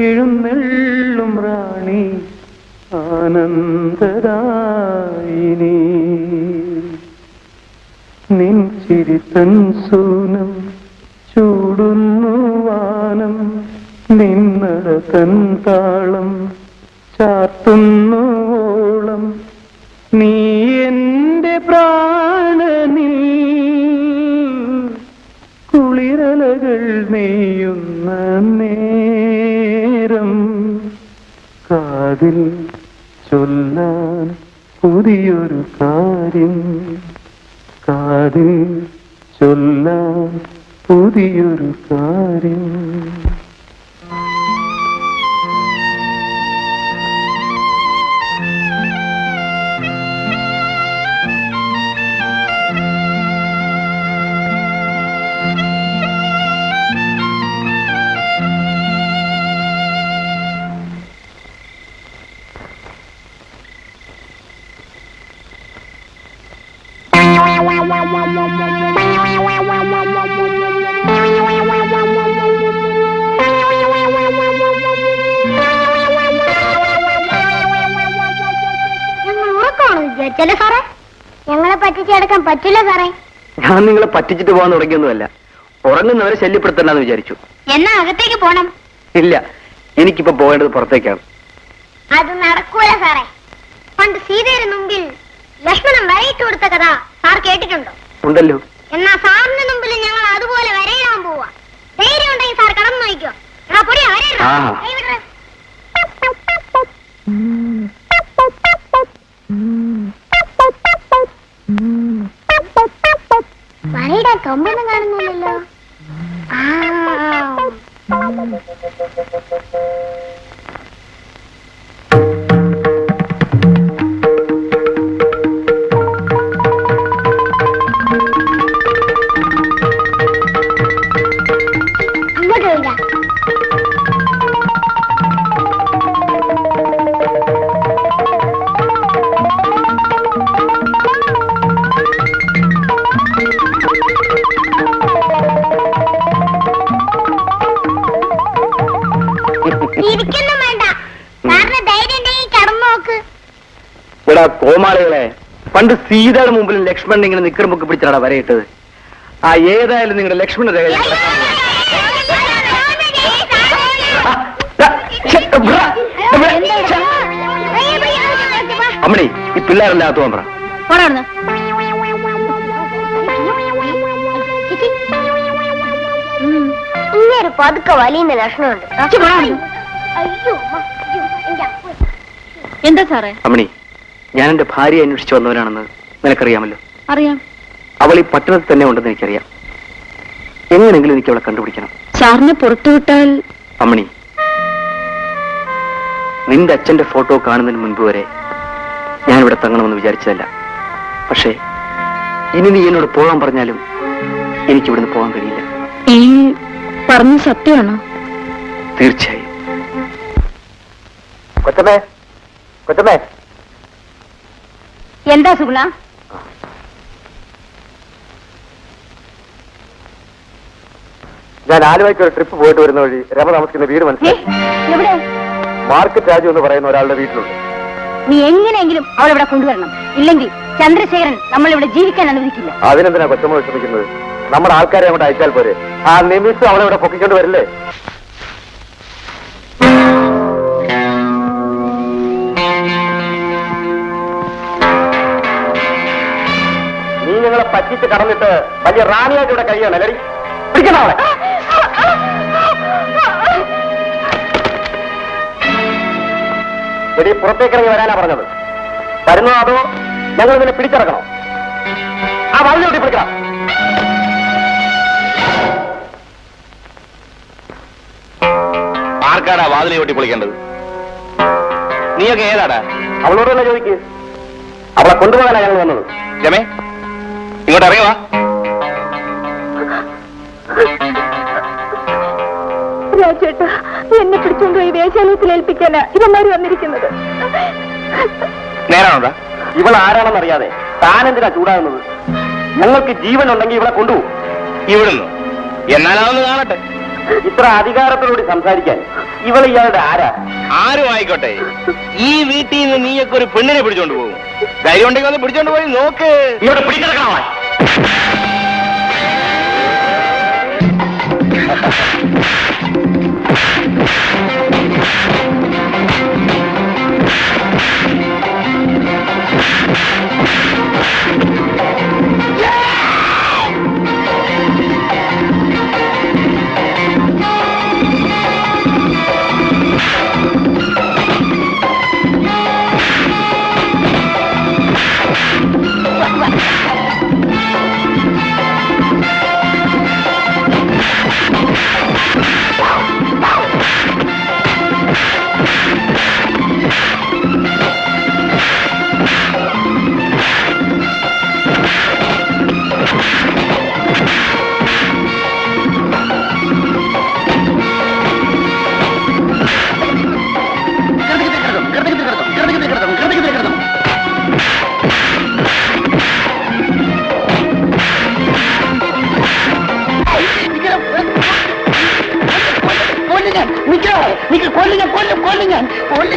എഴുന്നെള്ളും റാണി ആനന്ദദായിനി നിൻ ചിരിതൻ സൂനം ചൂടുന്നു വാനം നിന്നടതൻ താളം ചാത്തുന്നു ഓളം നീ എന്റെ പ്രാണനിൽ കുളിരലകൾ നെയ്യുന്ന നേരം കാതിൽ ചൊല്ലാൻ പുതിയൊരു കാര്യം കാതിൽ ചൊല്ലാൻ പുതിയൊരു കാര്യം വിചാരിച്ചല്ലേ സാറേ? ഞങ്ങളെ പറ്റിച്ചെടുക്കാൻ പറ്റില്ല സാറേ. ഞാൻ നിങ്ങളെ പറ്റിച്ചിട്ട് പോകാൻ തുടങ്ങിയൊന്നുമല്ല. ഉറങ്ങുന്നവരെ ശല്യപ്പെടുത്തണ്ടെന്ന് വിചാരിച്ചു. എന്നാ അകത്തേക്ക് പോണം. ഇല്ല, എനിക്കിപ്പോ പോകേണ്ടത് പുറത്തേക്കാണ്. അത് നടക്കൂല സാറേ. പണ്ട് സീതയുടെ മുമ്പിൽ ലക്ഷ്മണൻ വരയിട്ട് കൊടുത്ത കഥ സാർ കേട്ടിട്ടുണ്ടോ? ഉണ്ടല്ലോ. എന്നാ സാറിന്റെ മുമ്പിൽ ഞങ്ങൾ അതുപോലെ വരയിടാൻ പോവാ. ധൈര്യം ഉണ്ടെങ്കിൽ സാർ കടന്നു നോക്കിക്കോ. വരയിടാൻ കൊമ്പൊന്നും കാണുന്നില്ലല്ലോ. അങ്ങോട്ട് വരിക. ഇരിക്കൊന്നും വേണ്ട. സാറിന് ധൈര്യം ഉണ്ടെങ്കിൽ കടന്നു നോക്ക്. എടാ കോമാളികളെ, പണ്ട് സീതയുടെ മുമ്പിൽ ലക്ഷ്മണൻ ഇങ്ങനെ നിക്കറുമൊക്കെ പിടിച്ചാണ് വരയിട്ടത്. ആ ഏതായാലും നിങ്ങളുടെ ലക്ഷ്മണ രേഖ അമ്മണി, ഈ പിള്ളേരെല്ലാം അകത്ത് പോകാൻ പറ. ഇങ്ങനെ പതുക്കെ വലിയ ലക്ഷണമുണ്ട്. അയ്യോ എന്താ സാറേ? അമ്മണി, ഞാൻ എന്റെ ഭാര്യയെ അന്വേഷിച്ചു വന്നവനാണെന്ന് നിനക്കറിയാമല്ലോ. അറിയാം. അവൾ ഈ പട്ടണത്തിൽ തന്നെ ഉണ്ടെന്ന് എനിക്കറിയാം. എങ്ങനെങ്കിലും എനിക്ക് അവളെ കണ്ടുപിടിക്കണം. സാറിനെ പുറത്തുവിട്ടാൽ? അമ്മണി, നിന്റെ അച്ഛന്റെ ഫോട്ടോ കാണുന്നതിന് മുൻപ് വരെ ഞാൻ ഇവിടെ തങ്ങണമെന്ന് വിചാരിച്ചതല്ല. പക്ഷേ ഇനി നീ എന്നോട് പോകാൻ പറഞ്ഞാലും എനിക്ക് ഇവിടുന്ന് പോകാൻ കഴിയില്ല. ഈ പറഞ്ഞ സത്യമാണോ? തീർച്ചയായും. കൊച്ചമ്മേ, കൊച്ചമ്മേ. എന്താ സുഗുണ? ഞാൻ ആലുവയ്ക്ക് ഒരു ട്രിപ്പ് പോയിട്ട് വരുന്ന വഴി രമ താമസിക്കുന്ന വീട് മനസ്സിലായി. എവിടെ? മാർക്കറ്റ് രാജു എന്ന് പറയുന്ന ഒരാളുടെ വീട്ടിലുണ്ട്. നീ എങ്ങനെയെങ്കിലും അവളിവിടെ കൊണ്ടുവരണം. ഇല്ലെങ്കിൽ ചന്ദ്രശേഖരൻ നമ്മളിവിടെ ജീവിക്കാൻ അനുവദിക്കില്ല. അതിനെന്തിനാ കൊച്ചമ്മ വിഷമിക്കുന്നത്? നമ്മുടെ ആൾക്കാരെ അങ്ങോട്ട് അയച്ചാൽ പോരെ. ആ നിമിഷം അവളെ ഇവിടെ പൊക്കിക്കൊണ്ട് വരില്ലേ? നീ ഞങ്ങളെ പറ്റിച്ച് കടന്നിട്ട് വലിയ റാണിയായിട്ട് ഇവിടെ കഴിയാണ് അല്ലടി. പിടിക്കണ അവളെ. എടി, പുറത്തേക്കിറങ്ങി വരാനാ പറഞ്ഞത്. വരുന്നോ അതോ ഞങ്ങൾ ഇതിനെ പിടിച്ചിറക്കണോ? ആ വാതിലോട്ടി പിടിക്കണം. ആർക്കാടാ വാതിലെ ഒട്ടി പൊളിക്കേണ്ടത്? നീയൊക്കെ ഏതാടാ? അവളോട് തന്നെ ചോദിക്ക്. അവളെ കൊണ്ടുപോകാനാ ഞങ്ങൾ വന്നത്. രമേ, ഇങ്ങോട്ട് ഇറങ്ങി വാ. രാജേട്ടാ, എന്നെ പിടിച്ചുകൊണ്ടുപോയി വേശ്യാലയത്തിൽ ഏൽപ്പിക്കാനാ ഇവന്മാര് വന്നിരിക്കുന്നത്. നേരാണോടാ? ഇവൾ ആരാണെന്നറിയാതെ താനെന്തിനാ ചൂടാകുന്നത്? ഞങ്ങൾക്ക് ജീവൻ ഉണ്ടെങ്കിൽ ഇവളെ കൊണ്ടുപോകും. ഇവിടുന്ന് എന്നാലാണെന്ന് കാണട്ടെ. ഇത്ര അധികാരത്തോടുകൂടി സംസാരിക്കാൻ ഇവൾ ഇയാളുടെ ആരാ? ആരും ആയിക്കോട്ടെ, ഈ വീട്ടിൽ നിന്ന് നീയൊക്കെ ഒരു പെണ്ണിനെ പിടിച്ചോണ്ട് പോകും. ധൈര്യം ഉണ്ടെങ്കിൽ ഒന്ന് പിടിച്ചോണ്ട് പോയി നോക്ക്. ഇവിടെ പിടിച്ചെടുക്കണോ?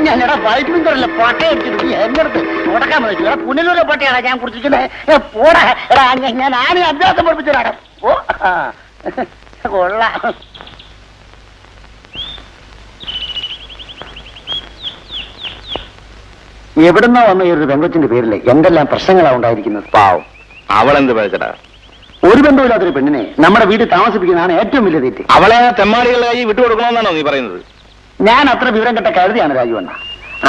ഞാൻ എടാ വൈഫും തുറല്ല പട്ടയെടുത്തിട്ട് എന്റെ അടുത്ത് തുടക്കാൻ മതി. എടാ പുനലൂരെ പട്ടയാണ് ഞാൻ കുടിച്ചിരിക്കുന്നത്. പോടാ എടാ, ഞാൻ ആരും അഭ്യാസം പഠിപ്പിച്ചതാണ്. ഓ കൊള്ളാം. എവിടുന്നോ വന്ന ഈ ഒരു പെങ്കൊച്ചിന്റെ പേരില് എന്തെല്ലാം പ്രശ്നങ്ങളാ ഉണ്ടായിരിക്കുന്നത്. പാവം, അവളെന്ത് പഴിച്ചടാ? ഒരു ബന്ധമില്ലാത്തൊരു പെണ്ണിനെ നമ്മുടെ വീട്ടിൽ താമസിപ്പിക്കുന്നതാണ് ഏറ്റവും വലിയ തെറ്റ്. അവളെ തെമ്മാടികളുടെ കൈ വിട്ടുകൊടുക്കണമെന്നാണോ നീ പറയുന്നത്? ഞാൻ അത്ര വിവരം കെട്ട കരുതിയാണ് രാജുവണ്ണ.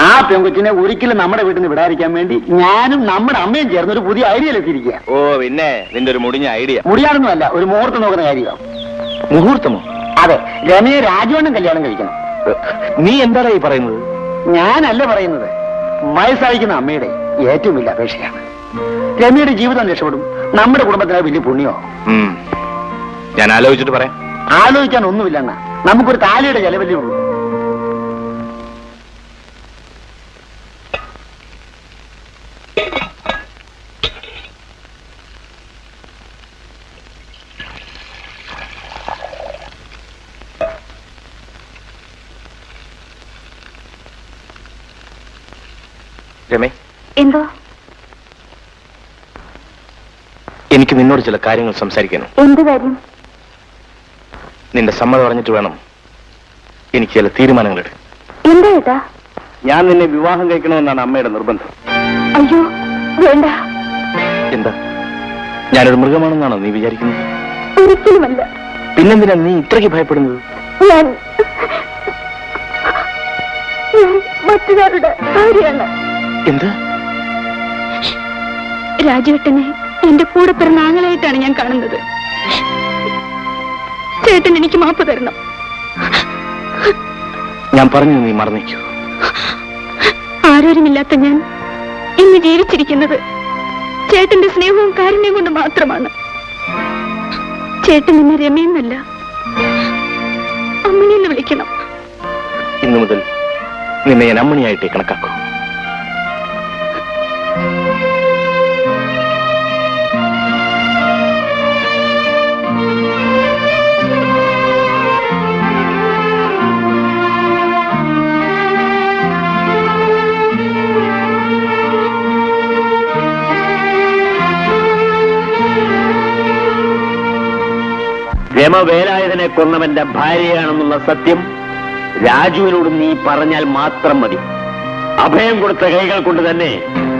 ആ പെൺകൊച്ചിനെ ഒരിക്കലും നമ്മുടെ വീട്ടിൽ നിന്ന് വിടാതിരിക്കാൻ വേണ്ടി ഞാനും നമ്മുടെ അമ്മയും ചേർന്ന് ഒരു പുതിയ ഐഡിയയിലെത്തിയിരിക്കുക. ഓ പിന്നെ, നിന്റെ ഒരു മുടിഞ്ഞ ഐഡിയ. മുടിയാണെന്നല്ല, ഒരു മുഹൂർത്തം നോക്കുന്ന കാര്യമാണ്. മുഹൂർത്തമോ? അതെ, രമയെ രാജുവണ്ണൻ കല്യാണം കഴിക്കണം. നീ എന്താണ് ഈ പറയുന്നത്? ഞാനല്ല പറയുന്നത്, വയസ്സായിരിക്കുന്ന അമ്മയുടെ ഏറ്റവും വലിയ അപേക്ഷയാണ്. രമയുടെ ജീവിതം രക്ഷപ്പെടും, നമ്മുടെ കുടുംബത്തിന് വലിയ പുണ്യമോ. ഞാൻ ആലോചിച്ചിട്ട് പറയാം. ആലോചിക്കാൻ ഒന്നുമില്ലെന്ന, നമുക്കൊരു താലിയുടെ ചെലവല്ലേ ഉള്ളൂ. രമേ, എന്തോ? എനിക്ക് നിന്നോട് ചില കാര്യങ്ങൾ സംസാരിക്കണം. എന്ത് കാര്യം? നിന്റെ സമ്മതം അറിഞ്ഞിട്ട് വേണം എനിക്ക് ചില തീരുമാനങ്ങൾ എടുക്കാൻ. എന്താ ഏട്ടാ? ഞാൻ നിന്നെ വിവാഹം കഴിക്കണമെന്നാണ് അമ്മയുടെ നിർബന്ധം. അയ്യോ വേണ്ട. എന്താ, ഞാനൊരു മൃഗമാണെന്നാണോ നീ വിചാരിക്കുന്നത്? ഒരിക്കലുമല്ല. പിന്നെന്തിനാ നീ ഇത്രയ്ക്ക് ഭയപ്പെടുന്നത്? ഞാൻ മറ്റുകാരുടെ ഭാര്യയാണ്. എന്ത്? രാജേട്ടനെ എന്റെ കൂടെ പിറന്ന ആങ്ങളായിട്ടാണ് ഞാൻ കാണുന്നത്. ചേട്ടൻ എനിക്ക് മാപ്പ് തരണം. ഞാൻ പറഞ്ഞു, നീ മറന്നിക്കൂ. ആരോരുമില്ലാത്ത ഞാൻ ഇന്ന് ജീവിച്ചിരിക്കുന്നത് ചേട്ടന്റെ സ്നേഹവും കാരുണ്യവും കൊണ്ട് മാത്രമാണ്. ചേട്ടൻ എന്നെ രമയെന്നല്ല, അമ്മണിയെന്ന് വിളിക്കണം. ഇന്നു മുതൽ നിന്നെ ഞാൻ അമ്മണിയായിട്ടേ കണക്കാക്കൂ. രമവേലായുധനെ കൊന്നവന്റെ ഭാര്യയാണെന്നുള്ള സത്യം രാജുവിനോട് നീ പറഞ്ഞാൽ മാത്രം മതി. അഭയം കൊടുത്ത കൈകൾ കൊണ്ട് തന്നെ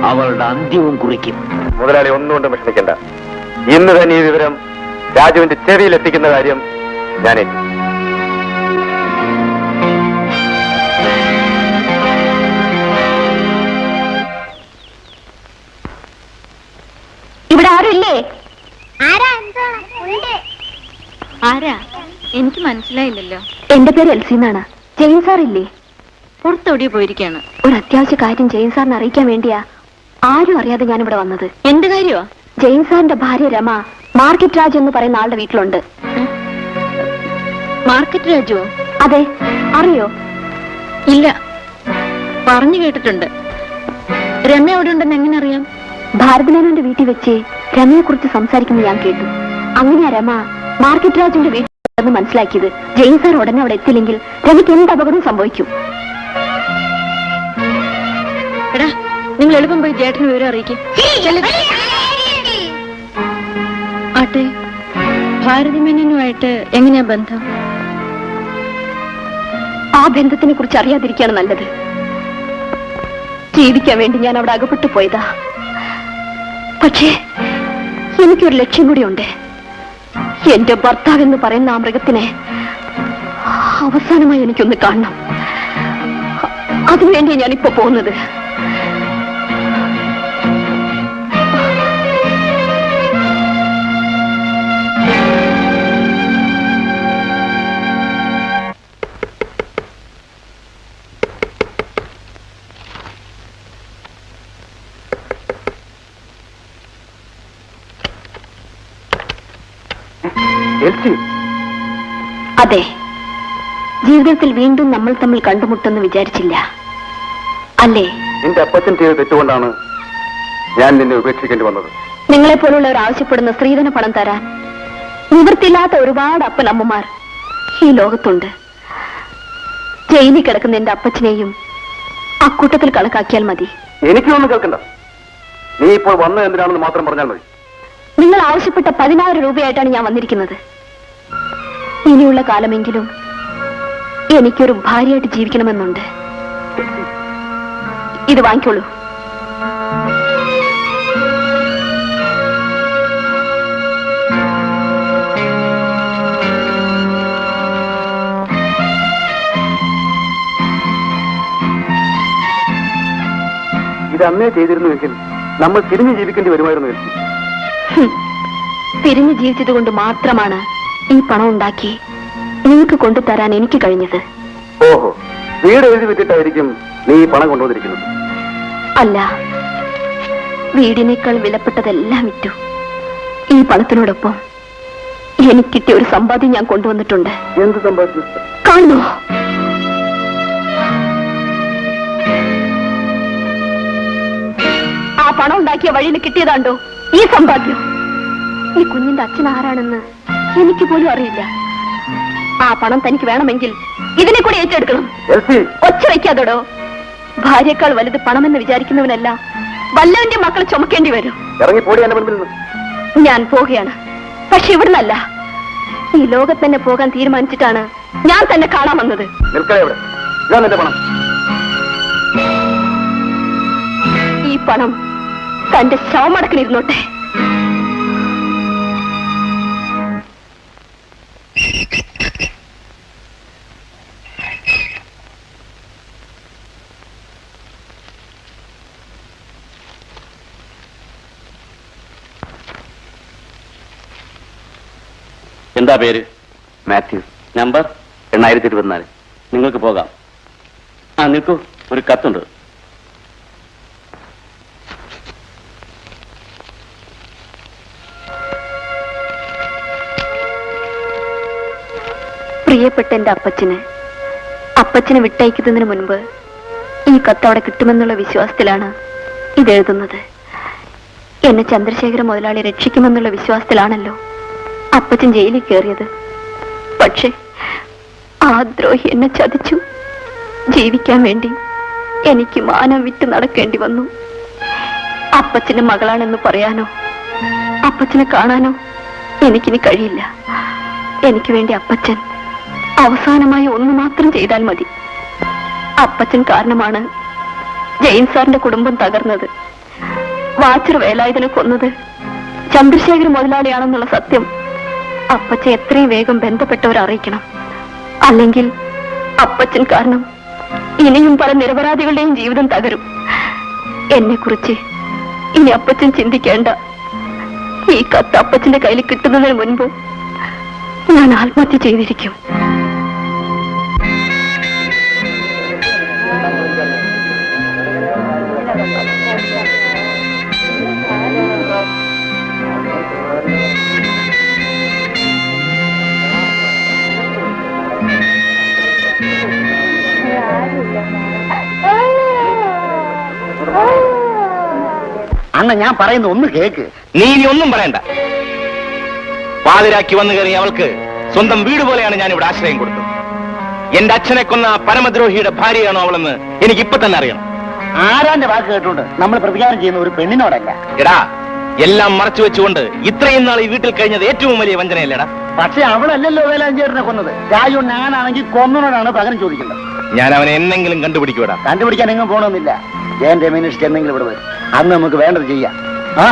അവളുടെ അന്ത്യവും കുറിക്കും. മുതലാളി ഒന്നുകൊണ്ടും വിഷമിക്കണ്ട. ഇന്ന് തന്നെ ഈ വിവരം രാജുവിന്റെ ചെവിയിൽ എത്തിക്കുന്ന കാര്യം ഞാൻ ഏറ്റു. ഇവിടെ ആരുമില്ലേ? ആരാ? എന്താണ്? ഉണ്ട്. ആരാ? എനിക്ക് മനസ്സിലായില്ലല്ലോ. എന്റെ പേര് എൽസി എന്നാണ്. ജെയിൻ സാർ ഇല്ലേ? പുറത്തോടി പോയിരിക്കാണ്. ഒരു അത്യാവശ്യ കാര്യം ജെയിൻ സാറിനെ അറിയിക്കാൻ വേണ്ടിയാ ആരും അറിയാതെ ഞാൻ ഇവിടെ വന്നത്. എന്ത് കാര്യമാ? ജെയിൻ സാറിന്റെ ഭാര്യ രമ മാർക്കറ്റ് രാജു എന്ന് പറയുന്ന ആളുടെ വീട്ടിലുണ്ട്. മാർക്കറ്റ് രാജുവോ? അതെ. അറിയോ? ഇല്ല, പറഞ്ഞു കേട്ടിട്ടുണ്ട്. രമ എവിടെ ഉണ്ടെന്ന് എങ്ങനെ അറിയാം? ഭാരതമേനോന്റെ വീട്ടിൽ വെച്ച് രമയെ കുറിച്ച് സംസാരിക്കുന്നത് ഞാൻ കേട്ടു. അങ്ങനെയാ രമ മാർക്കറ്റ് രാജുവിന്റെ വീട്ടിൽ മനസ്സിലാക്കിയത്. ജെയിൻ സാർ ഉടനെ അവിടെ എത്തില്ലെങ്കിൽ രമയ്ക്ക് എന്ത് അപകടം സംഭവിക്കും? എടാ, നിങ്ങൾ എളുപ്പം പോയി ജേട്ടന് വിവരം അറിയിക്കും. ആട്ടെ, ഭാരതിമേനനുമായിട്ട് എങ്ങനെയാ ബന്ധം? ആ ബന്ധത്തിനെ കുറിച്ച് അറിയാതിരിക്കുകയാണ് നല്ലത്. ജീവിക്കാൻ വേണ്ടി ഞാൻ അവിടെ അകപ്പെട്ടു പോയതാ. പക്ഷേ എനിക്കൊരു ലക്ഷ്യം കൂടിയുണ്ട്. എന്റെ ഭർത്താവ് എന്ന് പറയുന്ന ആ മൃഗത്തിനെ അവസാനമായി എനിക്കൊന്ന് കാണണം. അതിനുവേണ്ടിയാണ് ഞാനിപ്പോ പോകുന്നത്. അതെ, ജീവിതത്തിൽ വീണ്ടും നമ്മൾ തമ്മിൽ കണ്ടുമുട്ടെന്ന് വിചാരിച്ചില്ല അല്ലേ? നിന്റെ അപ്പച്ചൻ ചെയ്ത് തെറ്റുകൊണ്ടാണ് ഞാൻ നിന്നെ ഉപേക്ഷിക്കേണ്ടി വന്നത്. നിങ്ങളെപ്പോലുള്ളവർ ആവശ്യപ്പെടുന്ന സ്ത്രീധന പണം തരാൻ നിവൃത്തിയില്ലാത്ത ഒരുപാട് അപ്പനമ്മമാർ ഈ ലോകത്തുണ്ട്. ജയിലിൽ കിടക്കുന്ന എന്റെ അപ്പച്ചനെയും അക്കൂട്ടത്തിൽ കണക്കാക്കിയാൽ മതി. എനിക്കൊന്നും കേൾക്കണ്ട. നീ ഇപ്പോൾ വന്നത് എന്തിനാണെന്ന് മാത്രം പറഞ്ഞാൽ മതി. നിങ്ങൾ ആവശ്യപ്പെട്ട 16 രൂപയായിട്ടാണ് ഞാൻ വന്നിരിക്കുന്നത്. ഇനിയുള്ള കാലമെങ്കിലും എനിക്കൊരു ഭാര്യയായിട്ട് ജീവിക്കണമെന്നുണ്ട്. ഇത് വാങ്ങിക്കോളൂ. ഇത് അന്നേ ചെയ്തിരുന്നുവെങ്കിൽ നമ്മൾ തിരിഞ്ഞു ജീവിക്കേണ്ടി വരുമായിരുന്നു. തിരിഞ്ഞു ജീവിച്ചത് കൊണ്ട് മാത്രമാണ് ഈ പണം ഉണ്ടാക്കി നിങ്ങൾക്ക് കൊണ്ടുതരാൻ എനിക്ക് കഴിഞ്ഞത്. ഓഹോ, വീട് എഴുതി വെച്ചിട്ടായിരിക്കും നീ ഈ പണം കൊണ്ടുവന്നിരിക്കുന്നത്? അല്ല, വീടിനേക്കാൾ വിലപ്പെട്ടതെല്ലാം വിറ്റു. ഈ പണത്തിനോടൊപ്പം എനിക്ക് കിട്ടിയ ഒരു സമ്പാദ്യം ഞാൻ കൊണ്ടുവന്നിട്ടുണ്ട്. എന്ത് സമ്പാദ്യം? കാണുന്നു. ആ പണം ഉണ്ടാക്കിയ വഴിയിൽ കിട്ടിയതാണ്ടോ ഈ സമ്പാദ്യം. ഈ കുഞ്ഞിന്റെ അച്ഛൻ ആരാണെന്ന് എനിക്ക് പോലും അറിയില്ല. ആ പണം തനിക്ക് വേണമെങ്കിൽ ഇതിനെ കൂടി ഏറ്റെടുക്കണം. ഒച്ച വയ്ക്കാതോടോ. ഭാര്യയേക്കാൾ വലുത് പണമെന്ന് വിചാരിക്കുന്നവനല്ല വല്ലവന്റെ മക്കളെ ചുമക്കേണ്ടി വരും. ഇറങ്ങിപ്പോടി എന്റെ മുൻപിൽ നിന്ന്. ഞാൻ പോവുകയാണ്. പക്ഷെ ഇവിടുന്നല്ല, ഈ ലോകത്ത് തന്നെ പോകാൻ തീരുമാനിച്ചിട്ടാണ് ഞാൻ തന്നെ കാണാൻ വന്നത്. പണം. ഈ പണം തന്റെ ശവമടക്കിലിരുന്നോട്ടെ. എന്താ പേര്? മാത്യു. നമ്പർ 824. നിങ്ങൾക്ക് പോകാം. ആ നിൽക്കൂ, ഒരു കത്തുണ്ട്. പ്രിയപ്പെട്ട എന്റെ അപ്പച്ചനെ വിട്ടയക്കുന്നതിന് മുൻപ് ഈ കത്ത് അവിടെ കിട്ടുമെന്നുള്ള വിശ്വാസത്തിലാണ് ഇതെഴുതുന്നത്. എന്നെ ചന്ദ്രശേഖര മുതലാളി രക്ഷിക്കുമെന്നുള്ള വിശ്വാസത്തിലാണല്ലോ അപ്പച്ചൻ ജയിലിൽ കയറിയത്. പക്ഷേ ആ ദ്രോഹി എന്നെ ചതിച്ചു. ജീവിക്കാൻ വേണ്ടി എനിക്ക് മാനം വിട്ട് നടക്കേണ്ടി വന്നു. അപ്പച്ചന്റെ മകളാണെന്ന് പറയാനോ അപ്പച്ചനെ കാണാനോ എനിക്കിനി കഴിയില്ല. എനിക്ക് വേണ്ടി അപ്പച്ചൻ അവസാനമായി ഒന്ന് മാത്രം ചെയ്താൽ മതി. അപ്പച്ചൻ കാരണമാണ് ജെയിൻ സാറിന്റെ കുടുംബം തകർന്നത്. വാച്ചർ വേലായുധനെ കൊന്നത് ചന്ദ്രശേഖര മുതലാളിയാണെന്നുള്ള സത്യം അപ്പച്ചൻ എത്രയും വേഗം ബന്ധപ്പെട്ടവരെ അറിയിക്കണം. അല്ലെങ്കിൽ അപ്പച്ചൻ കാരണം ഇനിയും പല നിരപരാധികളുടെയും ജീവിതം തകരും. എന്നെക്കുറിച്ച് ഇനി അപ്പച്ചൻ ചിന്തിക്കേണ്ട. ഈ കത്ത് അപ്പച്ചന്റെ കയ്യിൽ കിട്ടുന്നതിന് മുൻപ് ഞാൻ ആത്മഹത്യ ചെയ്തിരിക്കും. അണ്ണ ഞാൻ പറയുന്ന ഒന്ന് കേക്ക്. നീ ഇനി ഒന്നും പറയണ്ട. പാതിരാക്കി വന്നു കയറി അവൾക്ക് സ്വന്തം വീട് പോലെയാണ് ഞാൻ ഇവിടെ ആശ്രയം കൊടുത്തത്. എന്റെ അച്ഛനെ കൊന്ന പരമദ്രോഹിയുടെ ഭാര്യയാണോ അവളെന്ന് എനിക്ക് ഇപ്പൊ തന്നെ അറിയണം. ആരാന്റെ വാക്ക് കേട്ടോണ്ട് നമ്മൾ പ്രതികാരം ചെയ്യുന്ന ഒരു പെണ്ണിനോടല്ല. എടാ, എല്ലാം മറച്ചു വെച്ചുകൊണ്ട് ഇത്രയും നാൾ ഈ വീട്ടിൽ കഴിഞ്ഞത് ഏറ്റവും വലിയ വഞ്ചനയല്ലേടാ? പക്ഷെ അവളല്ലല്ലോ വേലാഞ്ചേരനെ കൊന്നത്. രാജു ഞാനാണെങ്കിൽ കൊന്നനോടാണ് പകരം ചോദിക്കേണ്ടത്. ഞാൻ അവനെ എന്നെങ്കിലും കണ്ടുപിടിക്കൂടാ. കണ്ടുപിടിക്കാൻ എങ്ങും പോകണമെന്നില്ല. ജയൻ രമീനിസ്റ്റ് എന്തെങ്കിലും ഇവിടെ വരും. അന്ന് നമുക്ക് വേണ്ടത് ചെയ്യാം. ആ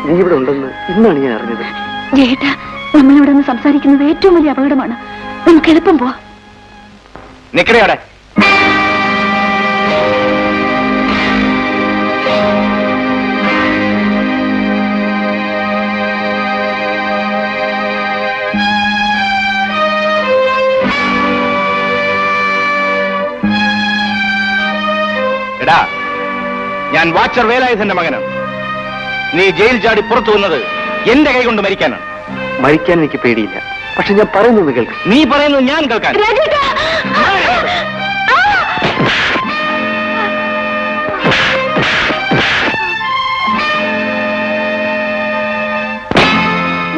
നീ ഇവിടെ ഉണ്ടെന്ന് ഇന്നാണ് ഞാൻ അറിഞ്ഞത്. ജയേട്ടാ, നമ്മളിവിടെ നിന്ന് സംസാരിക്കുന്നത് ഏറ്റവും വലിയ അപകടമാണ്. നമുക്ക് എളുപ്പം പോവാം. നിക്കടയോടെ. എടാ, ഞാൻ വാച്ചർ വേലായുധന്റെ മകനാണ്. നീ ജയിൽ ചാടി പുറത്തു വന്നത് എന്റെ കൈ കൊണ്ട് മരിക്കാനാണ്. മരിക്കാൻ എനിക്ക് പേടിയില്ല. പക്ഷെ ഞാൻ പറയുന്നത് കേൾക്കും. നീ പറയുന്നത് ഞാൻ കേൾക്കാൻ.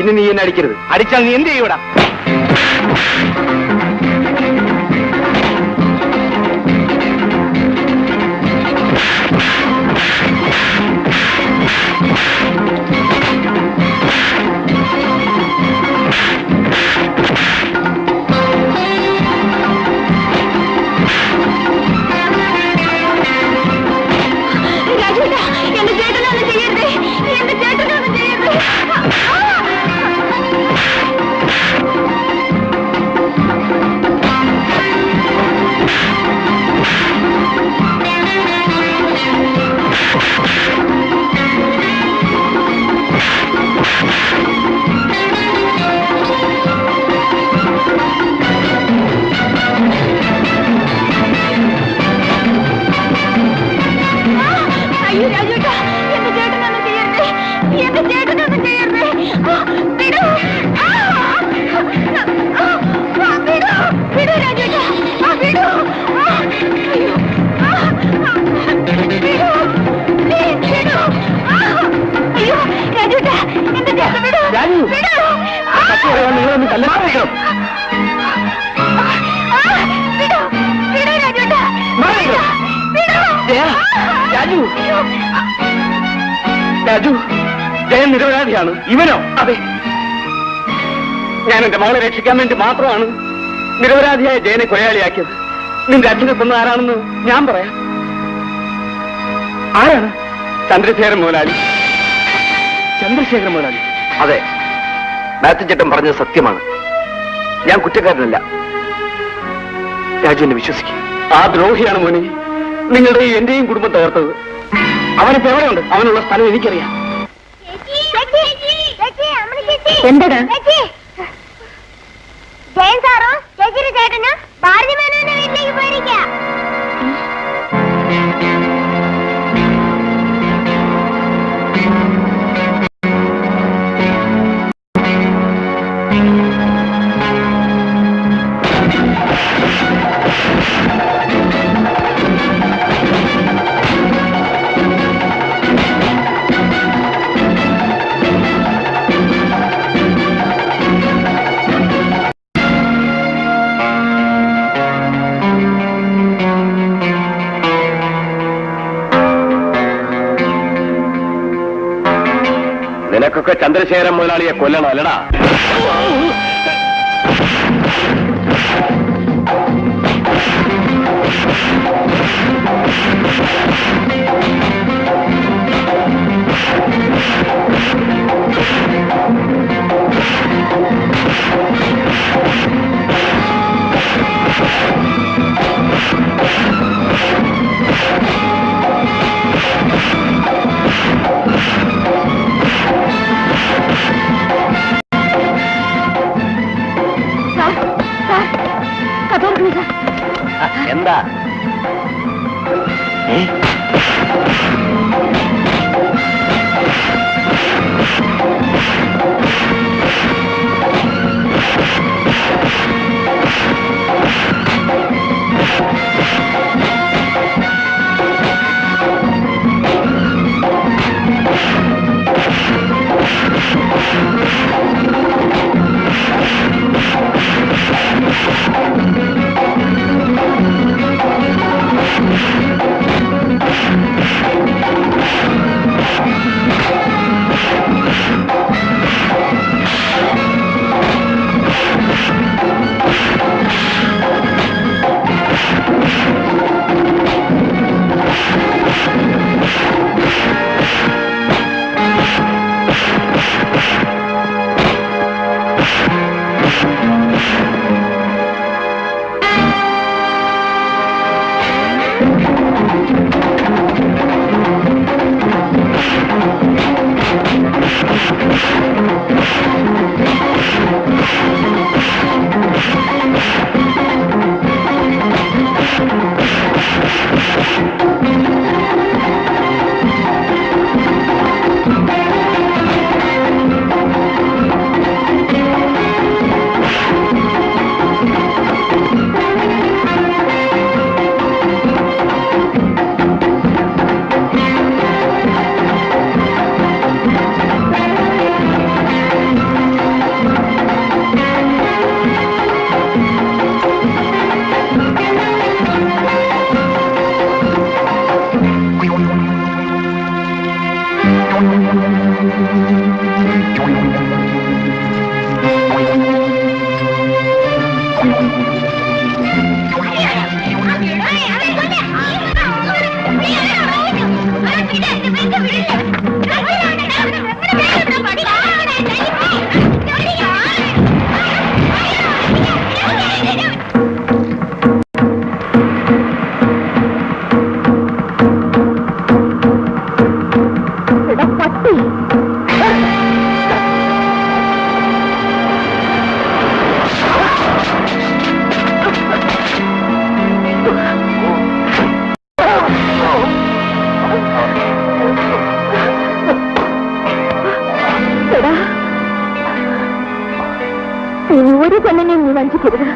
ഇനി നീ എന്നെ അടിക്കരുത്. അടിച്ചാൽ നീ എന്ത് ചെയ്യൂടാ? നിങ്ങളൊന്ന് കല്യാണം കഴിക്കണം. രാജു, ജയൻ നിരപരാധിയാണ്. ഇവനോ? അതെ, ഞാൻ എന്റെ മകളെ രക്ഷിക്കാൻ വേണ്ടി മാത്രമാണ് നിരപരാധിയായ ജയനെ കൊലയാളിയാക്കിയത്. നിന്റെ അച്ഛനെ കൊന്ന ആരാണെന്ന് ഞാൻ പറയാം. ആരാണ്? ചന്ദ്രശേഖരൻ മുതലാളി. ചന്ദ്രശേഖരൻ മുതലാളി? അതെ, മാത്യു ചേട്ടൻ പറഞ്ഞത് സത്യമാണ്. ഞാൻ കുറ്റക്കാരനല്ല. രാജു എന്നെ വിശ്വസിക്കും. ആ ദ്രോഹിയാണ് മോനെ നിങ്ങളുടെയും എന്റെയും കുടുംബം തകർത്തത്. അവനിപ്പോ എവിടെയുണ്ട്? അവനുള്ള സ്ഥലം എനിക്കറിയാം. എന്തടാ? ജയൻ സാറോ ചേച്ചിയുടെ ചേട്ടനോ ഭാരതി മേനോന്റെ വീട്ടിലേക്ക് പോയിരിക്കാം. നിനക്കൊക്കെ ചന്ദ്രശേഖരൻ മുതലാളിയെ കൊല്ലണം അല്ലടാ? എന്താ? ഒരു പെണ്ണിനെയും നീ വഞ്ചിക്കരുത്.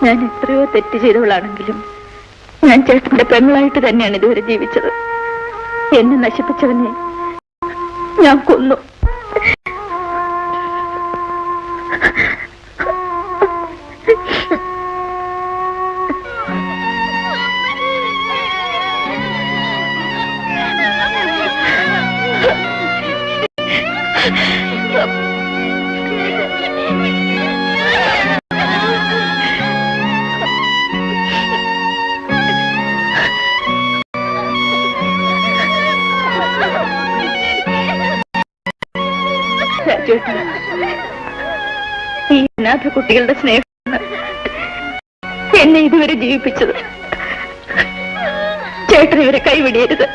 ഞാൻ എത്രയോ തെറ്റ് ചെയ്തവളാണെങ്കിലും ഞാൻ ചേട്ടന്റെ പെങ്ങളായിട്ട് തന്നെയാണ് ഇതുവരെ ജീവിച്ചത്. എന്നെ നശിപ്പിച്ചവനെ ഞാൻ കൊന്നു. രാജേട്ടാ, ഈ അനാഥ കുട്ടികളുടെ സ്നേഹം എന്നെ ഇതുവരെ ജീവിപ്പിച്ചത്. ചേട്ടൻ ഇവരെ കൈവിടിയരുത്.